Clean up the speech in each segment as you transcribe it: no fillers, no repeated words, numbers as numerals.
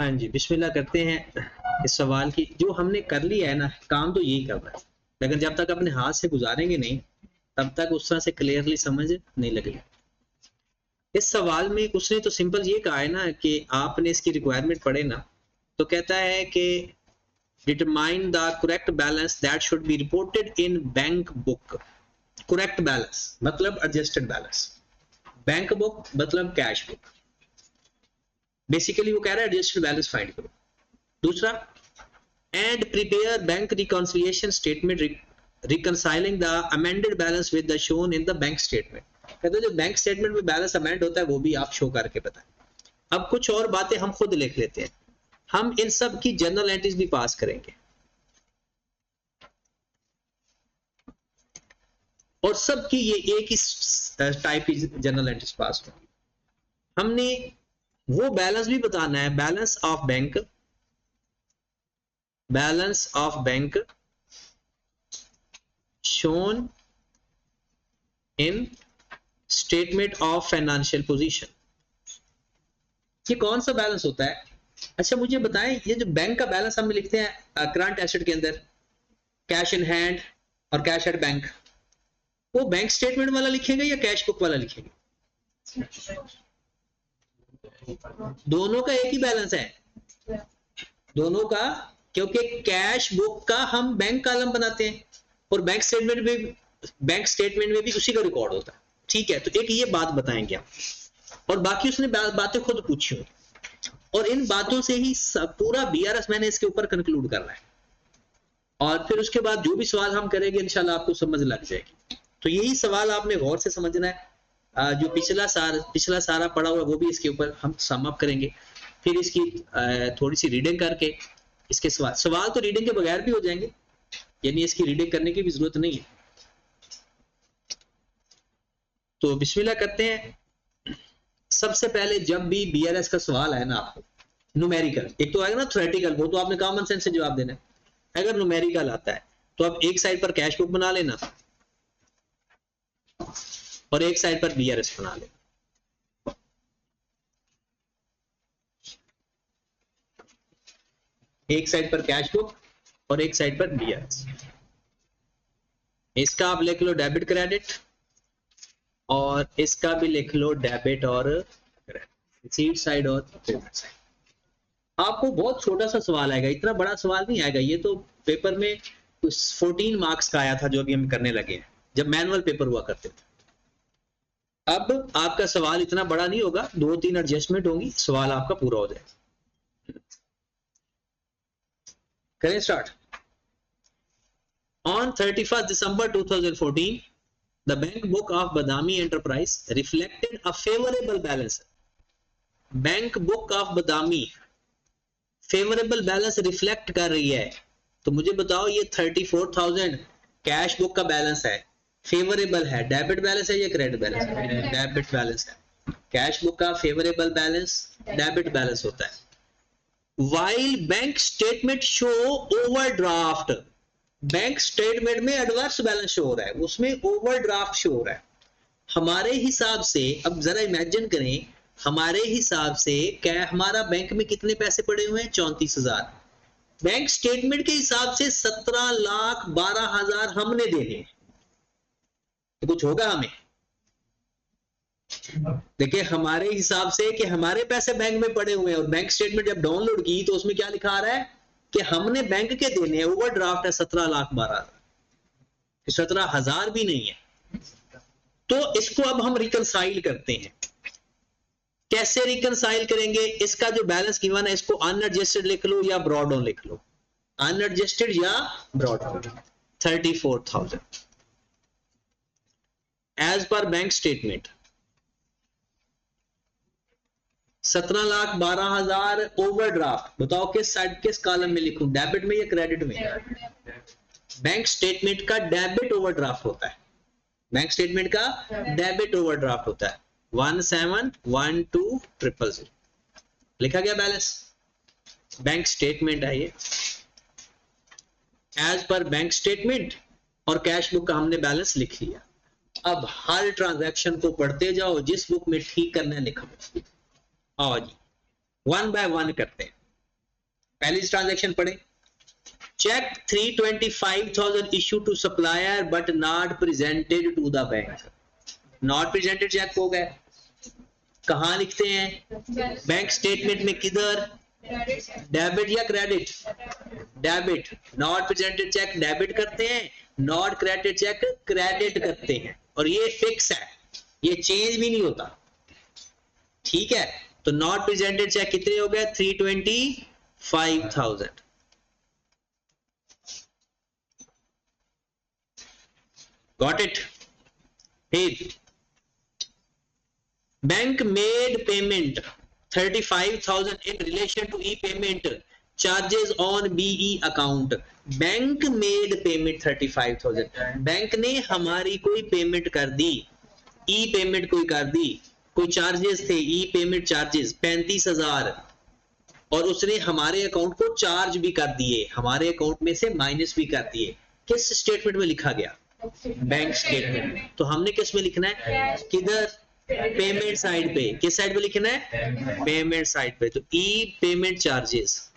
हाँ जी, बिस्मिल्लाह करते हैं इस सवाल की। जो हमने कर लिया है ना, काम तो यही करना है, लेकिन जब तक अपने हाथ से गुजारेंगे नहीं तब तक उस तरह से क्लियरली समझ नहीं लगेगी। इस सवाल में उसने तो सिंपल ये कहा है ना कि आपने इसकी रिक्वायरमेंट पढ़े ना, तो कहता है कि determine the correct balance that should be reported in bank book. Correct balance मतलब एडजस्टेड बैलेंस, बैंक बुक मतलब कैश बुक। बेसिकली वो कह रहा है एडजस्टेड बैलेंस फाइंड करो। दूसरा, and prepare bank reconciliation statement reconciling the amended balance with the shown in the bank statement. कहते हैं जो बैंक स्टेटमेंट में बैलेंस अमेंड होता है वो भी आप शो करके बताएं। अब कुछ और बातें हम खुद लिख लेते हैं। हम इन सब की जर्नल एंट्रीज भी पास करेंगे और सबकी ये एक ही टाइप की जर्नल एंट्रीज पास होंगी। हमने वो बैलेंस भी बताना है, balance of bank, balance of bank shown in statement of financial position. ये कौन सा बैलेंस होता है? अच्छा मुझे बताएं, ये जो बैंक का बैलेंस हम लिखते हैं करंट एसेट के अंदर, कैश इन हैंड और कैश एट बैंक, वो बैंक स्टेटमेंट वाला लिखेंगे या कैश बुक वाला लिखेंगे? दोनों का एक ही बैलेंस है, दोनों का, क्योंकि कैश बुक का हम बैंक कॉलम बनाते हैं और बैंक स्टेटमेंट में भी उसी का रिकॉर्ड होता है। ठीक है, तो एक ये बात बताएंगे आप, और बाकी उसने बातें खुद पूछी हुई, और इन बातों से ही पूरा बीआरएस मैंने इसके ऊपर कंक्लूड करना है, और फिर उसके बाद जो भी सवाल हम करेंगे इंशाल्लाह आपको समझ लग जाएगी। तो यही सवाल आपने गौर से समझना है। जो पिछला सारा पढ़ा हुआ वो भी इसके ऊपर हम सम अप करेंगे, फिर इसकी थोड़ी सी रीडिंग करके इसके सवाल तो रीडिंग के बगैर भी हो जाएंगे, यानी इसकी रीडिंग करने की भी जरूरत नहीं है। तो बिस्मिल्लाह करते हैं। सबसे पहले जब भी बीआरएस का सवाल है ना, आपको न्यूमेरिकल, एक तो आएगा ना थ्योरेटिकल, वो तो आपने कॉमन सेंस से जवाब देना है। अगर न्यूमेरिकल आता है तो आप एक साइड पर कैश बुक बना लेना और एक साइड पर बीआरएस बना लेना। एक साइड पर कैश बुक और एक साइड पर बीआरएस। इसका आप लिख लो डेबिट क्रेडिट, और इसका भी लिख लो डेबिट और रिसीट साइड और पेमेंट साइड। आपको बहुत छोटा सा सवाल आएगा, इतना बड़ा सवाल नहीं आएगा। ये तो पेपर में 14 मार्क्स का आया था जो अभी हम करने लगे हैं, जब मैनुअल पेपर हुआ करते थे। अब आपका सवाल इतना बड़ा नहीं होगा, 2-3 एडजस्टमेंट होंगी, सवाल आपका पूरा हो जाएगा। करें start. On 31 December 2014 the bank book of Badami Enterprise reflected a favorable balance. Bank book of Badami favourable balance reflect कर रही है। तो मुझे बताओ ये 34,000 कैश बुक का बैलेंस है, फेवरेबल है, डेबिट बैलेंस है या क्रेडिट बैलेंस है? डेबिट बैलेंस है। कैश बुक का फेवरेबल बैलेंस डेबिट बैलेंस होता है। While bank statement show overdraft, bank statement में एडवर्स बैलेंस शो हो रहा है, उसमें ओवरड्राफ्ट शो हो रहा है। हमारे हिसाब से, अब जरा इमेजिन करें, हमारे हिसाब से क्या हमारा बैंक में कितने पैसे पड़े हुए हैं? 34,000। बैंक स्टेटमेंट के हिसाब से 17,12,000 हमने देने, तो कुछ होगा हमें? देखिए हमारे हिसाब से कि हमारे पैसे बैंक में पड़े हुए हैं, और बैंक स्टेटमेंट जब डाउनलोड की तो उसमें क्या लिखा आ रहा है कि हमने बैंक के देने हैं, ओवरड्राफ्ट है 17,12,000, 17,000 भी नहीं है। तो इसको अब हम रिकंसाइल करते हैं। कैसे रिकंसाइल करेंगे? इसका जो बैलेंस गिवन है इसको अनएडजस्टेड लिख लो या ब्रॉड डाउन लिख लो, अनएडजस्टेड या brought down. 34,000 as per bank statement, 17,12,000 overdraft. बताओ किस साइड, किस कॉलम में लिखूं, डेबिट में या क्रेडिट में? बैंक स्टेटमेंट का डेबिट ओवरड्राफ्ट होता है, बैंक स्टेटमेंट का डेबिट ओवरड्राफ्ट होता है। 171200 लिखा गया बैलेंस, बैंक स्टेटमेंट है ये, एज पर बैंक स्टेटमेंट, और कैश बुक का हमने बैलेंस लिख लिया। अब हर ट्रांजैक्शन को पढ़ते जाओ, जिस बुक में ठीक करना है लिखो। आओ जी वन बाय वन करते हैं। पहली ट्रांजैक्शन पढ़े, cheque 325,000 issue to supplier but not presented to the bank. Not presented cheque हो गए, कहाँ लिखते हैं बैंक स्टेटमेंट में, किधर, डेबिट या credit, debit. Not presented cheque debit करते हैं, नॉट क्रेडिट चेक क्रेडिट करते हैं, और ये फिक्स है, ये चेंज भी नहीं होता, ठीक है। तो नॉट प्रेजेंटेड चेक कितने हो गए, 325,000। Got it. फिर bank made payment 35,000 in relation to e-payment charges on BE account। Bank made payment 35,000, bank ने हमारी कोई पेमेंट कर दी, ई पेमेंट कोई कर दी, कोई चार्जेस थे, ई पेमेंट चार्जेस 35,000, और उसने हमारे अकाउंट को चार्ज भी कर दिए, हमारे अकाउंट में से माइनस भी कर दिए। किस स्टेटमेंट में लिखा गया, बैंक स्टेटमेंट में। तो हमने किस में लिखना है, किधर, पेमेंट साइड पे। किस साइड पे लिखना है, पेमेंट साइड पे। तो ई पेमेंट चार्जेस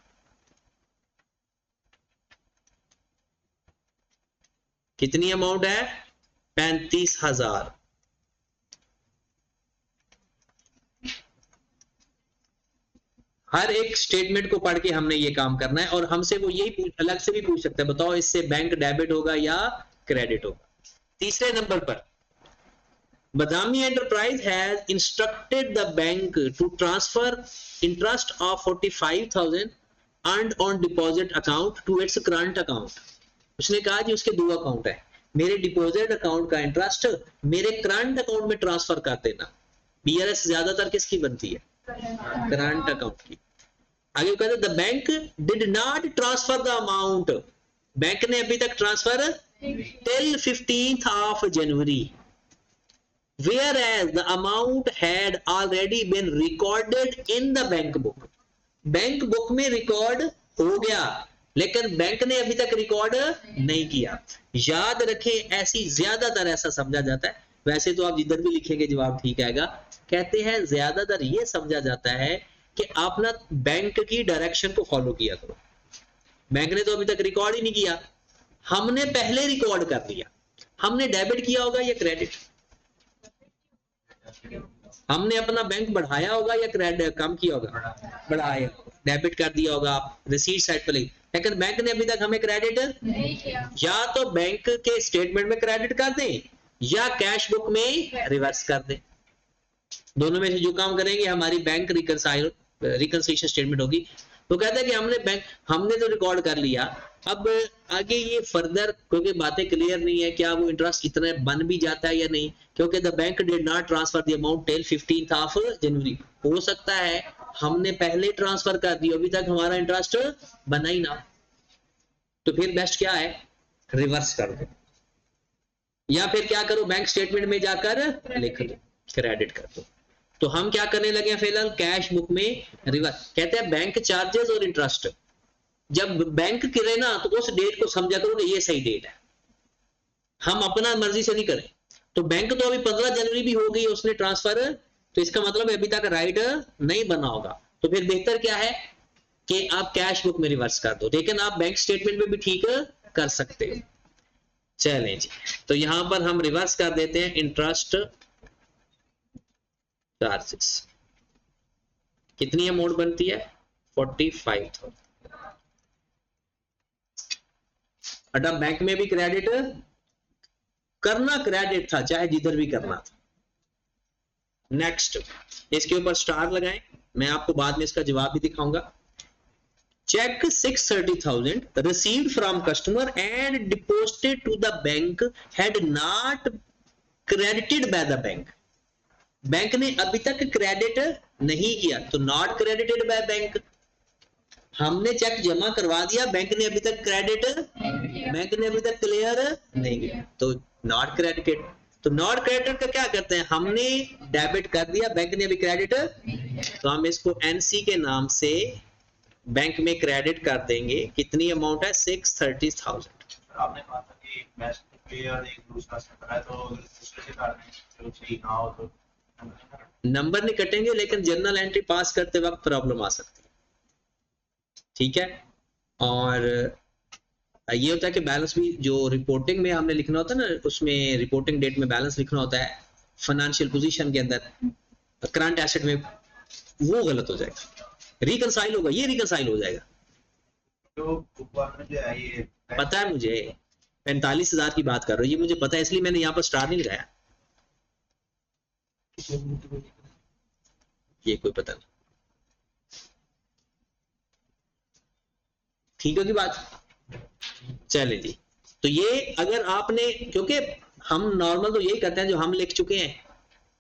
कितनी अमाउंट है, 35,000। हर एक स्टेटमेंट को पढ़ के हमने ये काम करना है, और हमसे वो यही अलग से भी पूछ सकता है, बताओ इससे बैंक डेबिट होगा या क्रेडिट होगा। तीसरे नंबर पर, Badami Enterprise has instructed the bank to transfer interest of 45,000 earned on deposit account to its current account। उसने कहा कि उसके दो अकाउंट है, मेरे डिपॉजिट अकाउंट का इंटरेस्ट मेरे करंट अकाउंट में ट्रांसफर कर देना। बीआरएस ज्यादातर किसकी बनती है, करंट अकाउंट की। आगे कहते the bank did not transfer the amount, bank ने अभी तक transfer till 15th of January, whereas the amount had already been recorded in the bank book। Bank book में रिकॉर्ड हो गया, लेकिन बैंक ने अभी तक रिकॉर्ड नहीं किया। याद रखें, ऐसी ज्यादातर ऐसा समझा जाता है, वैसे तो आप जिधर भी लिखेंगे जवाब ठीक आएगा। कहते हैं ज्यादातर ये समझा जाता है कि आप ना बैंक की डायरेक्शन को फॉलो किया करो। बैंक ने तो अभी तक रिकॉर्ड ही नहीं किया, हमने पहले रिकॉर्ड कर लिया। हमने डेबिट किया होगा या क्रेडिट, हमने अपना बैंक बढ़ाया होगा या क्रेडिट कम किया होगा, बढ़ाया, डेबिट कर दिया होगा आप रिसीट साइड पर, लेकिन बैंक ने अभी तक हमें क्रेडिट नहीं किया। या तो बैंक के स्टेटमेंट में क्रेडिट कर दें या कैश बुक में रिवर्स कर दें, दोनों में से जो काम करेंगे हमारी बैंक रिकंसिलिएशन स्टेटमेंट होगी। तो कहता है कि हमने तो रिकॉर्ड कर लिया, अब आगे ये फर्दर क्योंकि बातें क्लियर नहीं है क्या वो इंटरेस्ट इतना बन भी जाता है या नहीं, क्योंकि the bank did not transfer the amount till 15th of January। हो सकता है हमने पहले ट्रांसफर कर दिया, अभी तक हमारा इंटरेस्ट बना ही ना, तो फिर बेस्ट क्या है, रिवर्स कर दो, या फिर क्या करो, बैंक स्टेटमेंट में जाकर लिख दो, क्रेडिट कर दो। तो हम क्या करने लगे हैं फिलहाल, कैश बुक में रिवर्स। कहते हैं बैंक चार्जेस और इंटरेस्ट जब बैंक करे ना तो उस डेट को समझा करो कि ये सही डेट है, हम अपना मर्जी से नहीं करें। तो बैंक तो अभी 15 जनवरी भी हो गई उसने ट्रांसफर, तो इसका मतलब अभी तक राइट नहीं बना होगा। तो फिर बेहतर क्या है कि आप कैश बुक में रिवर्स कर दो, लेकिन आप बैंक स्टेटमेंट में भी ठीक कर सकते हो। चलें जी, तो यहां पर हम रिवर्स कर देते हैं इंटरेस्ट चार्जेस। कितनी अमाउंट बनती है, 45,000। अटम बैंक में भी क्रेडिट करना, क्रेडिट था चाहे जिधर भी करना था। नेक्स्ट, इसके ऊपर स्टार लगाएं, मैं आपको बाद में इसका जवाब भी दिखाऊंगा। Cheque 630,000 received from customer and deposited to the bank had not credited by the bank। Bank ने अभी तक क्रेडिट नहीं किया, तो नॉट क्रेडिटेड बाय बैंक। हमने चेक जमा करवा दिया, बैंक ने अभी तक क्रेडिट, बैंक ने अभी तक क्लियर नहीं किया, तो नॉट क्रेडिटेड। तो नॉट क्रेडिटेड का क्या करते हैं, हमने डेबिट कर दिया, बैंक ने अभी क्रेडिट, तो हम इसको एनसी के नाम से बैंक में क्रेडिट कर देंगे। कितनी अमाउंट है, 630,000। आपने कहा था कि बेस्ट प्लेयर एक दूसरा से कराए, तो अगर दूसरे से कर दें तो ठीक ना हो तो नंबर नहीं कटेंगे, लेकिन जर्नल एंट्री पास करते वक्त प्रॉब्लम आ सकती है। ठीक है। और ये होता है कि बैलेंस भी जो रिपोर्टिंग में हमने लिखना होता है ना, उसमें रिपोर्टिंग डेट में बैलेंस लिखना होता है फाइनेंशियल पोजीशन के अंदर, करंट एसेट में, वो गलत हो जाएगा, रिकंसाइल होगा, ये रिकंसाइल हो जाएगा। जो बुक में जो है ये पता है मुझे 45,000 की बात कर रहे हो, ये मुझे पता है, इसलिए मैंने यहाँ पर स्टार नहीं लगाया, ये कोई पता नहीं। ठीक होगी बात? चले जी। तो ये अगर आपने, क्योंकि हम नॉर्मल तो यही करते हैं, जो हम लिख चुके हैं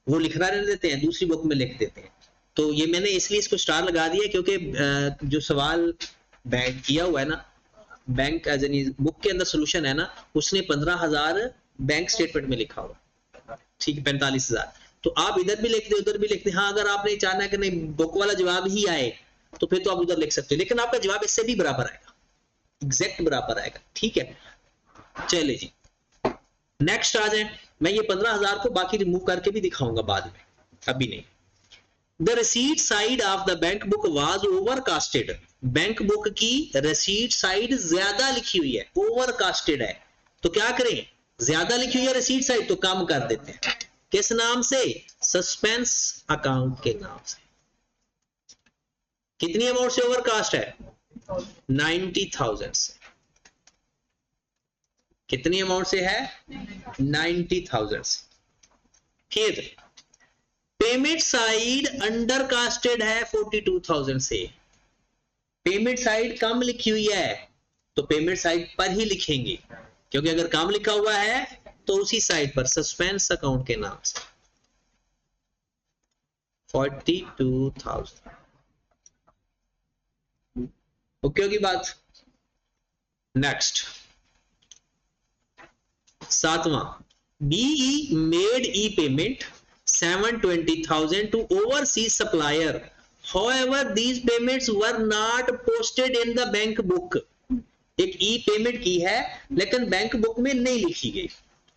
वो लिखना रहने देते हैं, दूसरी बुक में लिख देते हैं। तो ये मैंने इसलिए इसको स्टार लगा दिया क्योंकि जो सवाल बैंक किया हुआ है ना, बैंक एज एन बुक के अंदर सोल्यूशन है ना, उसने 15,000 बैंक स्टेटमेंट में लिखा हुआ, ठीक है, 45,000। तो आप इधर भी लिख दे उधर भी लिख दे। हाँ, अगर आपने चाहना है कि नहीं बुक वाला जवाब ही आए तो फिर तो आप उधर लिख सकते हो, लेकिन आपका जवाब इससे भी बराबर आएगा, एग्जैक्ट बराबर आएगा। ठीक है, चले जी नेक्स्ट आ जाए। मैं ये 15,000 को बाकी रिमूव करके भी दिखाऊंगा बाद में, अभी नहीं। The receipt side of the bank book was overcasted. Bank book की रिसीट साइड ज्यादा लिखी हुई है, ओवरकास्टेड है, तो क्या करें, ज्यादा लिखी हुई है रिसीट साइड तो कम कर देते हैं। किस नाम से? सस्पेंस अकाउंट के नाम से। कितनी अमाउंट से ओवरकास्ट है? 90,000 से। कितनी अमाउंट से है? 90,000 से। फिर पेमेंट साइड अंडर कास्टेड है 42,000 से। पेमेंट साइड कम लिखी हुई है तो पेमेंट साइड पर ही लिखेंगे, क्योंकि अगर कम लिखा हुआ है तो उसी साइड पर सस्पेंस अकाउंट के नाम से 42,000। ओके होगी बात? नेक्स्ट 7वां, BE made e payment 720,000 to overseas supplier. However, these payments were not posted in the bank book. एक ई पेमेंट की है लेकिन बैंक बुक में नहीं लिखी गई।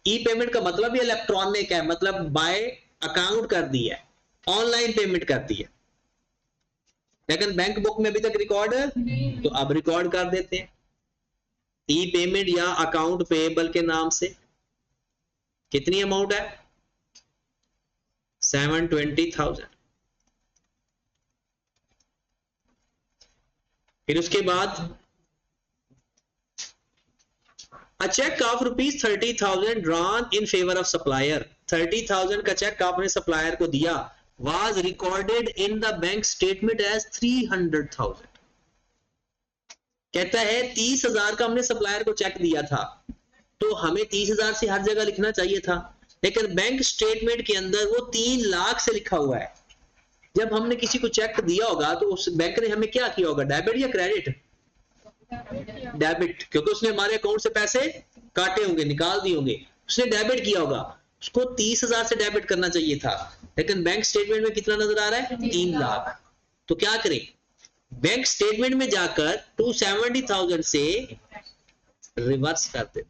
ई पेमेंट का मतलब ये इलेक्ट्रॉनिक है, मतलब बाय अकाउंट कर दी है, ऑनलाइन पेमेंट कर दी है, लेकिन बैंक बुक में अभी तक रिकॉर्ड तो अब रिकॉर्ड कर देते हैं ई पेमेंट या अकाउंट पेएबल के नाम से। कितनी अमाउंट है? 720,000। फिर उसके बाद a cheque of ₹30,000 drawn in favour of supplier. 30,000 का चेक आपने सप्लायर को दिया, was recorded in the bank statement as 300,000। कहता है 30,000 का हमने सप्लायर को चेक दिया था, तो हमें 30,000 से हर जगह लिखना चाहिए था, लेकिन बैंक स्टेटमेंट के अंदर वो 3 लाख से लिखा हुआ है। जब हमने किसी को चेक दिया होगा तो उस बैंक ने हमें क्या किया होगा, डेबिट या क्रेडिट? डेबिट, क्योंकि उसने हमारे अकाउंट से पैसे काटे होंगे, निकाल दिए होंगे, उसने डेबिट किया होगा, उसको 30,000 से डेबिट करना चाहिए था, लेकिन बैंक स्टेटमेंट में कितना नजर आ रहा है? 3 लाख। तो क्या करें, बैंक स्टेटमेंट में जाकर 270,000 से रिवर्स कर दे,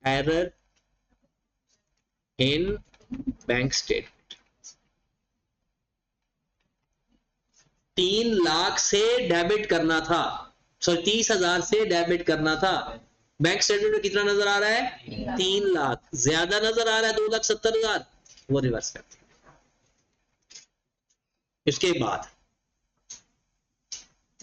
error in bank statement. 3 lakh से डेबिट करना था, सॉरी 30,000 से डेबिट करना था, बैंक स्टेटमेंट में कितना नजर आ रहा है? 3 लाख। ज्यादा नजर आ रहा है 2,70,000, वो रिवर्स करते हैं। इसके बाद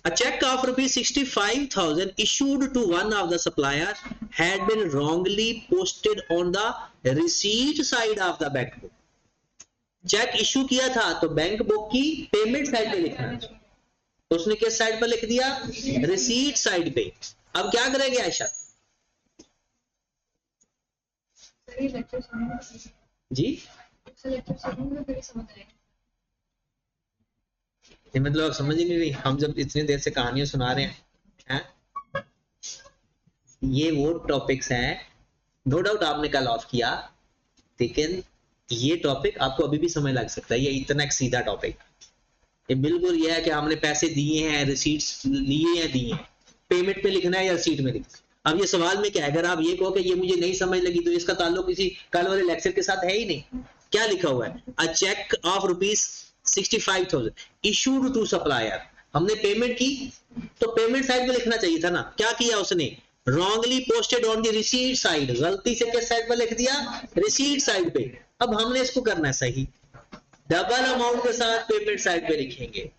a check of ₹65,000 issued to one of the supplier had been wrongly posted on the receipt side of the bank book. Cheque issue किया था तो बैंक बुक की पेमेंट साइड पे लिखना है, तो उसने किस साइड पर लिख दिया? रिसीट साइड पे। अब क्या करेंगे आयशा जी? ये मतलब आप समझ ही नहीं रही, हम जब इतनी देर से कहानियां सुना रहे हैं, ये वो टॉपिक्स हैं, नो डाउट आपने कल ऑफ किया, लेकिन ये टॉपिक आपको अभी भी समय लग सकता है। ये इतना एक सीधा टॉपिक, ये बिल्कुल ये है कि हमने पैसे दिए हैं, रिसीट्स लिए हैं, दिए हैं, पेमेंट में लिखना है या रिसीट में लिखना है। अब ये सवाल में क्या है, अगर आप ये कहो कि ये मुझे नहीं समझ लगी तो इसका ताल्लुक किसी कल वाले लेक्चर के साथ है ही नहीं। क्या लिखा हुआ है? A cheque of ₹65,000 issued to supplier हमने पेमेंट की तो पेमेंट साइड पे लिखना चाहिए था ना, क्या किया उसने, wrongly posted on the receipt side, गलती से किस साइड पर लिख दिया, रिसीट साइड पे। अब हमने इसको करना है सही, डबल अमाउंट के साथ पेमेंट साइड पे लिखेंगे।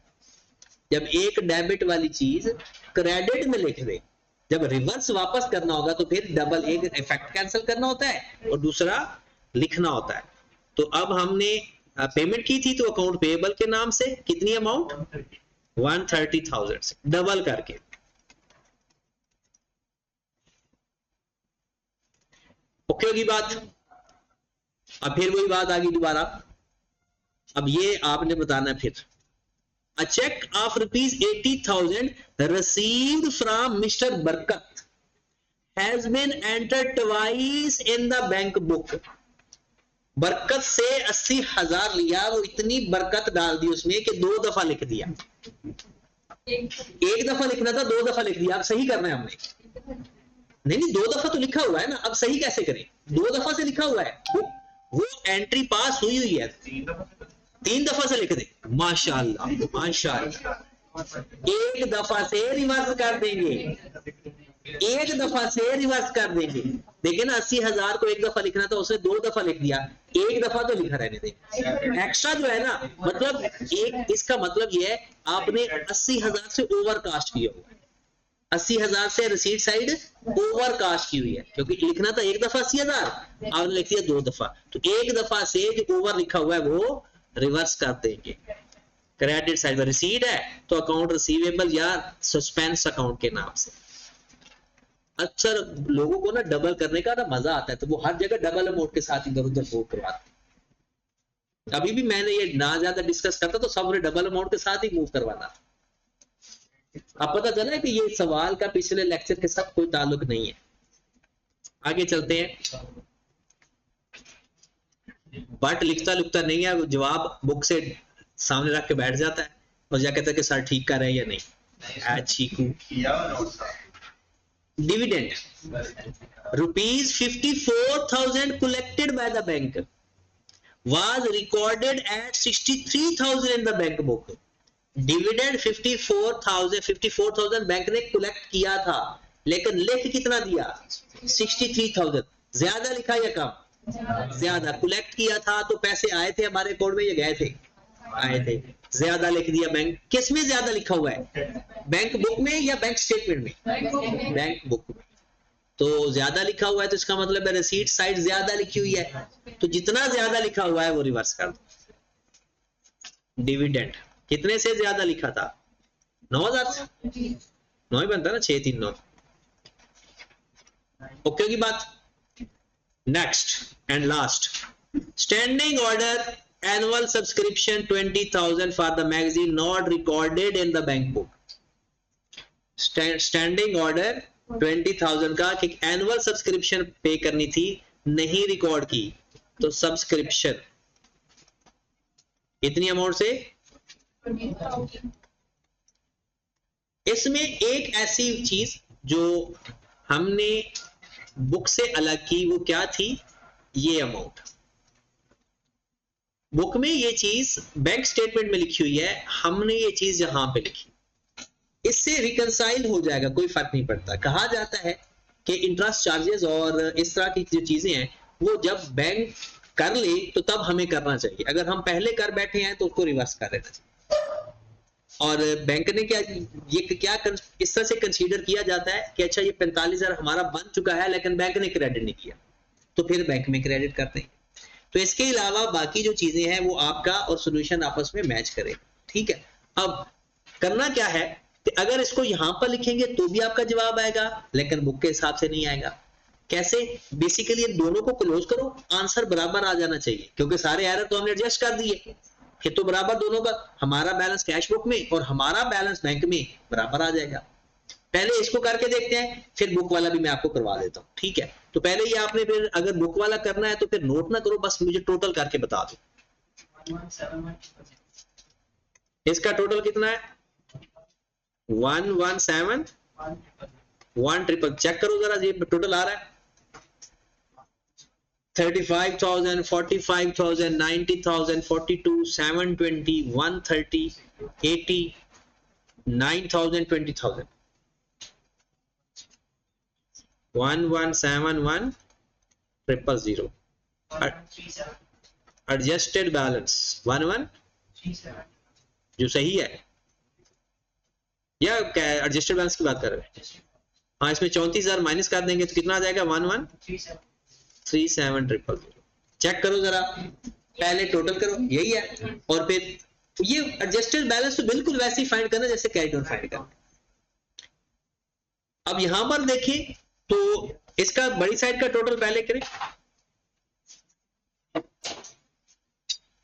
जब एक डेबिट वाली चीज क्रेडिट में लिख दे, जब रिवर्स वापस करना होगा तो फिर डबल, एक इफेक्ट कैंसिल करना होता है और दूसरा लिखना होता है। तो अब हमने पेमेंट की थी तो अकाउंट पेएबल के नाम से कितनी अमाउंट, 130,000 से डबल करके। ओके होगी बात। अब फिर वही बात आ गई दोबारा, अब ये आपने बताना है फिर, a check of rupees 80,000 received from Mr. Barkat has been entered twice in the bank book। बरकत से 80,000 लिया, वो इतनी बरकत डाल दी उसमें कि 2 दफा लिख दिया। एक दफा लिखना था, 2 दफा लिख दिया। अब सही करना है हमने, नहीं 2 दफा तो लिखा हुआ है ना, अब सही कैसे करें, 2 दफा से लिखा हुआ है, वो एंट्री पास हुई हुई है, 3 दफा से लिख दे, माशाल्लाह माशाल्लाह। एक दफा से रिवर्स कर देंगे, एक दफा से रिवर्स कर देंगे। देखिए ना, 80,000 को एक दफा लिखना था, उसने 2 दफा लिख दिया, एक दफा तो लिखा रहने दे। एक्स्ट्रा जो है ना, मतलब एक, इसका मतलब ये है आपने 80,000 से ओवर कास्ट किया हुआ है, 80,000 से रिसीट साइड ओवर कास्ट की हुई है, क्योंकि लिखना था एक दफा 80,000, आपने लिख दिया 2 दफा, तो एक दफा से जो ओवर लिखा हुआ है वो रिवर्स कर देंगे। क्रेडिट साइड में रिसीट है तो अकाउंट रिसीवेबल या सस्पेंस अकाउंट के नाम से। अक्सर लोगों को ना डबल करने का ना मजा आता है, तो वो हर जगह डबल अमाउंट के साथ इधर उधर मूव करवाते। अभी भी मैंने ये ना ज्यादा डिस्कस करता तो सबने डबल अमाउंट के साथ ही मूव करवाना। अब पता चला है कि ये सवाल का पिछले लेक्चर के साथ कोई ताल्लुक नहीं है। आगे चलते हैं। बट लिखता लिखता नहीं है, जवाब बुक से सामने रख के बैठ जाता है और जा कहता है कि सर ठीक कर रहे हैं या नहीं। चीकू dividend rupees 54,000 collected by the bank was recorded at 63,000 in the bank book। Dividend 54,000 bank ने कलेक्ट किया था, लेकिन लिख कितना दिया, 63,000। ज्यादा लिखा या कम, ज्यादा। कलेक्ट किया था तो पैसे आए थे हमारे अकाउंट में, ये गए थे, आए थे, ज्यादा लिख दिया। बैंक किस में ज्यादा लिखा हुआ है, बैंक बुक में या बैंक स्टेटमेंट में, बैंक बुक में। तो ज्यादा लिखा हुआ है तो इसका मतलब है रिसीट साइड ज्यादा लिखी हुई है, तो जितना ज्यादा लिखा हुआ है वो रिवर्स कर दो। डिविडेंड कितने से ज्यादा लिखा था, 9,000 से, 9 ही बनता ना, 639। ओके की बात। Next and last, standing order annual subscription 20,000 for the magazine not recorded in the bank book. Standing order 20,000 का कि एनुअल सब्सक्रिप्शन पे करनी थी, नहीं रिकॉर्ड की, तो सब्सक्रिप्शन इतनी अमाउंट से। इसमें एक ऐसी चीज जो हमने बुक से अलग की, वो क्या थी, ये अमाउंट बुक में ये चीज बैंक स्टेटमेंट में लिखी हुई है, हमने ये चीज यहां पे लिखी, इससे रिकंसाइल हो जाएगा, कोई फर्क नहीं पड़ता। कहा जाता है कि इंटरेस्ट चार्जेस और इस तरह की जो चीजें हैं वो जब बैंक कर ले तो तब हमें करना चाहिए, अगर हम पहले कर बैठे हैं तो उसको रिवर्स कर देना चाहिए। और बैंक ने क्या, ये क्या इस तरह से कंसीडर किया जाता है कि अच्छा ये 45,000 हमारा बन चुका है लेकिन बैंक ने क्रेडिट नहीं किया, तो फिर बैंक में क्रेडिट करते हैं। तो इसके अलावा बाकी जो चीजें हैं वो आपका और सोल्यूशन आपस में मैच करें, ठीक है। अब करना क्या है कि अगर इसको यहां पर लिखेंगे तो भी आपका जवाब आएगा, लेकिन बुक के हिसाब से नहीं आएगा। कैसे, बेसिकली दोनों को क्लोज करो, आंसर बराबर आ जाना चाहिए, क्योंकि सारे एरर तो हमने एडजस्ट कर दिए, फिर तो बराबर दोनों का, हमारा बैलेंस कैश बुक में और हमारा बैलेंस बैंक में बराबर आ जाएगा। पहले इसको करके देखते हैं, फिर बुक वाला भी मैं आपको करवा देता हूं, ठीक है। तो पहले ये आपने, फिर अगर बुक वाला करना है तो फिर नोट ना करो, बस मुझे टोटल करके बता दो। इसका टोटल कितना है, 117 1 चेक करो जरा, ये टोटल आ रहा है 35,000 45,000 90,000 42 720 130 80 9,000 20,000 1171,000 एडजस्टेड बैलेंस 1137 जो सही है या एडजस्टेड बैलेंस की बात कर रहे हैं? हाँ, इसमें 34,000 माइनस कर देंगे तो कितना आ जाएगा 1137,000 चेक करो जरा, पहले टोटल करो, यही है, और फिर ये एडजस्टेड बैलेंस तो बिल्कुल वैसे ही फाइंड करना जैसे कैरी डाउन फाइंड करना। अब यहां पर देखें तो इसका बड़ी साइड का टोटल पहले करें,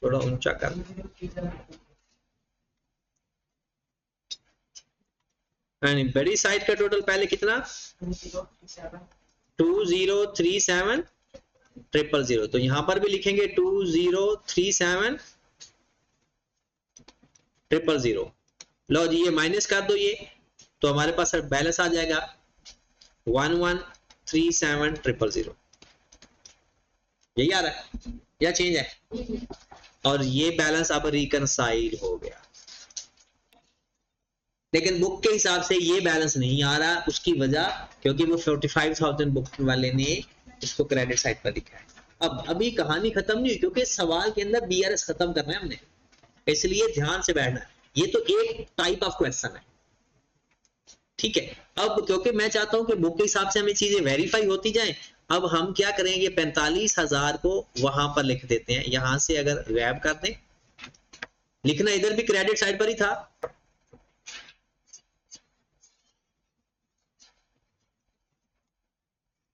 थोड़ा ऊंचा कर, बड़ी साइड का टोटल पहले कितना 2037,000, तो यहां पर भी लिखेंगे 2037,000। लो जी, ये माइनस कर दो ये, तो हमारे पास बैलेंस आ जाएगा 1137,000। यही आ रहा है या चेंज है? और ये बैलेंस अब रिकनसाइल हो गया, लेकिन बुक के हिसाब से ये बैलेंस नहीं आ रहा, उसकी वजह क्योंकि वो 45,000 बुक वाले ने इसको क्रेडिट साइड पर लिखा है। अब अभी कहानी खत्म नहीं हुई, क्योंकि सवाल के अंदर बीआरएस खत्म करना है हमने, इसलिए ध्यान से बैठना है। ये तो एक टाइप ऑफ क्वेश्चन है, ठीक है। अब क्योंकि मैं चाहता हूं कि बुक के हिसाब से हमें चीजें वेरीफाई होती जाएं, अब हम क्या करेंगे, 45,000 को वहां पर लिख देते हैं, यहां से अगर गैप कर दें, लिखना इधर भी क्रेडिट साइड पर ही था,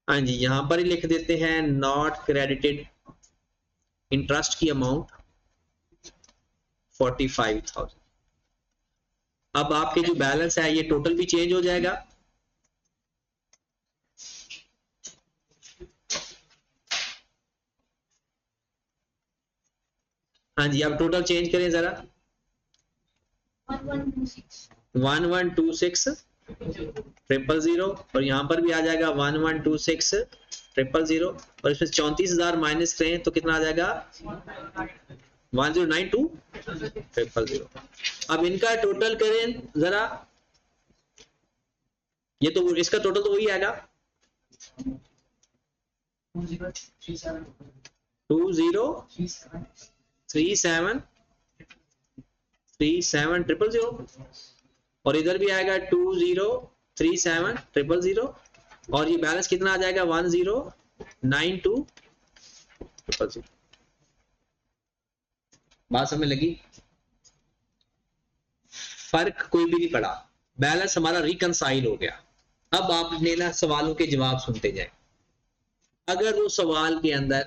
हाँ जी, यहां पर ही लिख देते हैं नॉट क्रेडिटेड इंटरेस्ट की अमाउंट 45,000। अब आपके जो बैलेंस है ये टोटल भी चेंज हो जाएगा, हाँ जी, अब टोटल चेंज करें जरा, 1126,000 और यहां पर भी आ जाएगा 1126,000 और इसमें 34,000 माइनस करें तो कितना आ जाएगा 1092,000। अब इनका टोटल करें जरा, ये तो इसका टोटल तो वही आएगा 2037,000 और इधर भी आएगा 2037,000 और ये बैलेंस कितना आ जाएगा 1092,000। बात समझ लगी? फर्क कोई भी नहीं पड़ा, बैलेंस हमारा रिकनसाइल हो गया। अब आपने ना सवालों के जवाब सुनते जाए, अगर वो सवाल के अंदर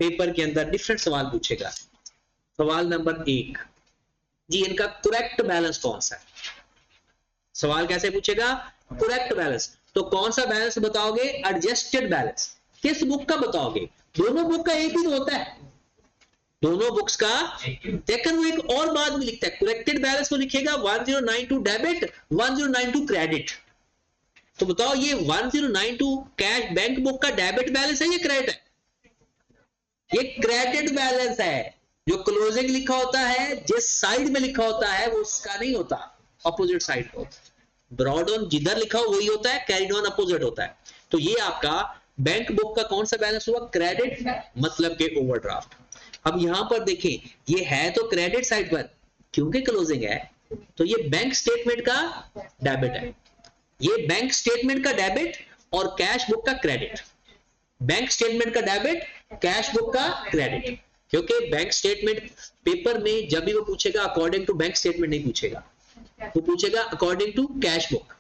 पेपर के अंदर डिफरेंट सवाल पूछेगा, सवाल नंबर 1 जी इनका करेक्ट बैलेंस कौन सा है, सवाल कैसे पूछेगा करेक्ट बैलेंस, तो कौन सा बैलेंस बताओगे, एडजस्टेड बैलेंस, किस बुक का बताओगे, दोनों बुक का एक ही तो होता है, दोनों बुक्स का, लेकिन वो एक और बात भी लिखता है, करेक्टेड बैलेंस को लिखेगा 1092 डेबिट 1092 क्रेडिट, तो बताओ ये 1092 कैश बैंक बुक का डेबिट बैलेंस है या क्रेडिट है, ये क्रेडिट बैलेंस है, जो क्लोजिंग लिखा होता है जिस साइड में लिखा होता है वो उसका नहीं होता, अपोजिट साइड को, ब्रॉड ऑन जिधर लिखा हो वही होता है, कैरिड ऑन अपोजिट होता है, तो ये आपका बैंक बुक का कौन सा बैलेंस हुआ, क्रेडिट, मतलब के ओवरड्राफ्ट। अब यहां पर देखें ये है तो क्रेडिट साइड पर, क्योंकि क्लोजिंग है तो ये बैंक स्टेटमेंट का डेबिट है, ये बैंक स्टेटमेंट का डेबिट और कैश बुक का क्रेडिट, बैंक स्टेटमेंट का डेबिट कैश बुक का क्रेडिट, क्योंकि बैंक स्टेटमेंट पेपर में जब भी वो पूछेगा अकॉर्डिंग टू बैंक स्टेटमेंट नहीं पूछेगा, वो पूछेगा अकॉर्डिंग टू कैश बुक,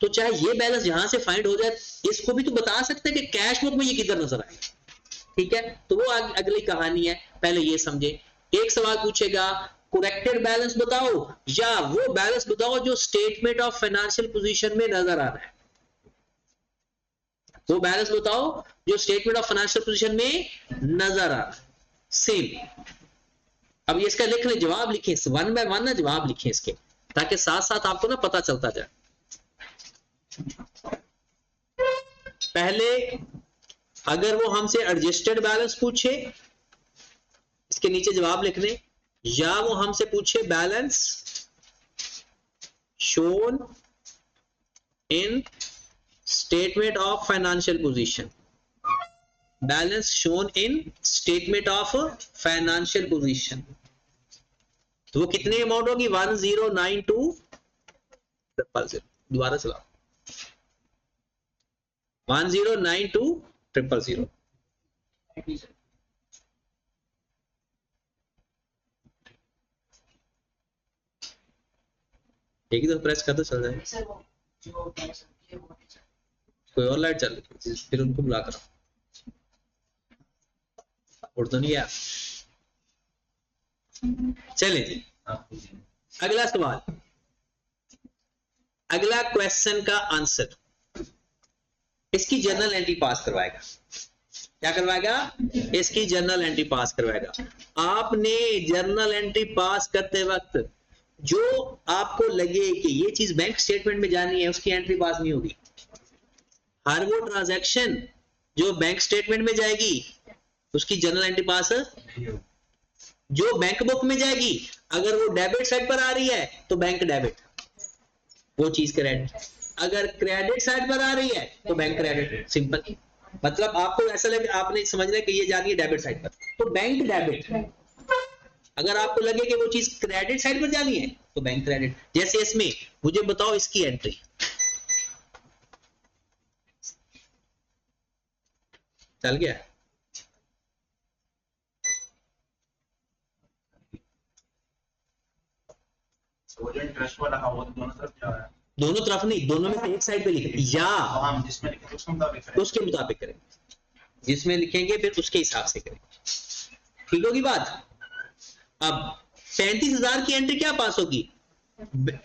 तो चाहे ये बैलेंस यहां से फाइंड हो जाए, इसको भी तो बता सकते हैं कि कैश बुक में ये किधर नजर आए, ठीक है, तो वो अगली कहानी है, पहले ये समझे। एक सवाल पूछेगा करेक्टेड बैलेंस बताओ या वो बैलेंस बताओ जो स्टेटमेंट ऑफ फाइनेंशियल पोजीशन में नजर आ रहा है, वो बैलेंस बताओ जो स्टेटमेंट ऑफ फाइनेंशियल पोजीशन में नजर आ रहा है, सेम। अब ये इसका लिख ले, जवाब लिखें वन बाय वन ना, जवाब लिखें इसके, ताकि साथ साथ आपको ना पता चलता जाए। पहले अगर वो हमसे एडजस्टेड बैलेंस पूछे, इसके नीचे जवाब लिखने, या वो हमसे पूछे balance shown in statement of financial position, balance shown in statement of financial position, तो वो कितनी अमाउंट होगी 1092,000, दोबारा चलाओ 1092,000। एक ही तो प्रेस कर दो चल जाएगा। कोई और लाइट चल रही फिर उनको बुला कर उड़ तो नहीं है। चलिए जी अगला सवाल, अगला क्वेश्चन का आंसर इसकी जर्नल एंट्री पास करवाएगा। क्या करवाएगा? इसकी जर्नल एंट्री पास करवाएगा। आपने जर्नल एंट्री पास करते वक्त जो आपको लगे कि ये चीज बैंक स्टेटमेंट में जानी है उसकी एंट्री पास नहीं होगी। हर वो ट्रांजैक्शन जो बैंक स्टेटमेंट में जाएगी उसकी जर्नल एंट्री पास, जो बैंक बुक में जाएगी अगर वो डेबिट साइड पर आ रही है तो बैंक डेबिट, वो चीज क्रेडिट, अगर क्रेडिट साइड पर आ रही है तो बैंक क्रेडिट। सिंपल, मतलब आपको ऐसा लगे आपने समझ लिया कि ये जा रही है डेबिट साइड पर तो बैंक डेबिट, अगर आपको लगे कि वो चीज क्रेडिट साइड पर जानी है तो बैंक क्रेडिट। जैसे इसमें मुझे बताओ इसकी एंट्री, चल गया? इंटरेस्ट वाला हाँ, वो दोनों तरफ जा रहा है। दोनों तरफ नहीं, दोनों में से एक साइड पे लिखें या हम जिसमें लिखेंगे उसके मुताबिक करेंगे, जिसमें लिखेंगे फिर उसके हिसाब से करेंगे। ठीक होगी बात? अब 35,000 की एंट्री क्या पास होगी?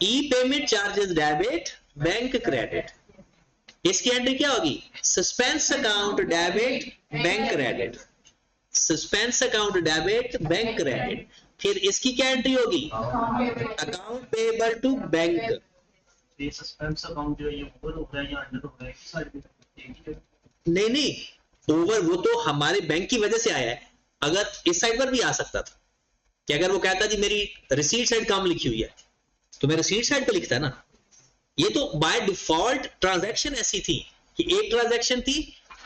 E payment charges debit bank credit. इसकी एंट्री क्या होगी? Suspense account debit bank credit, suspense account debit bank credit. फिर इसकी क्या एंट्री होगी? Account payable to bank. ये सस्पेंस अकाउंट जो ये ऊपर हो रहा है या अंडर हो रहा है किस साइड पे? नहीं ओवर वो तो हमारे बैंक की वजह से आया है। अगर इस साइड पर भी आ सकता था कि अगर वो कहता जी मेरी रिसीट साइड कम लिखी हुई है तो मैं रिसीट साइड पे लिखता है ना। ये तो बाय डिफॉल्ट ट्रांजैक्शन ऐसी थी कि एक ट्रांजैक्शन थी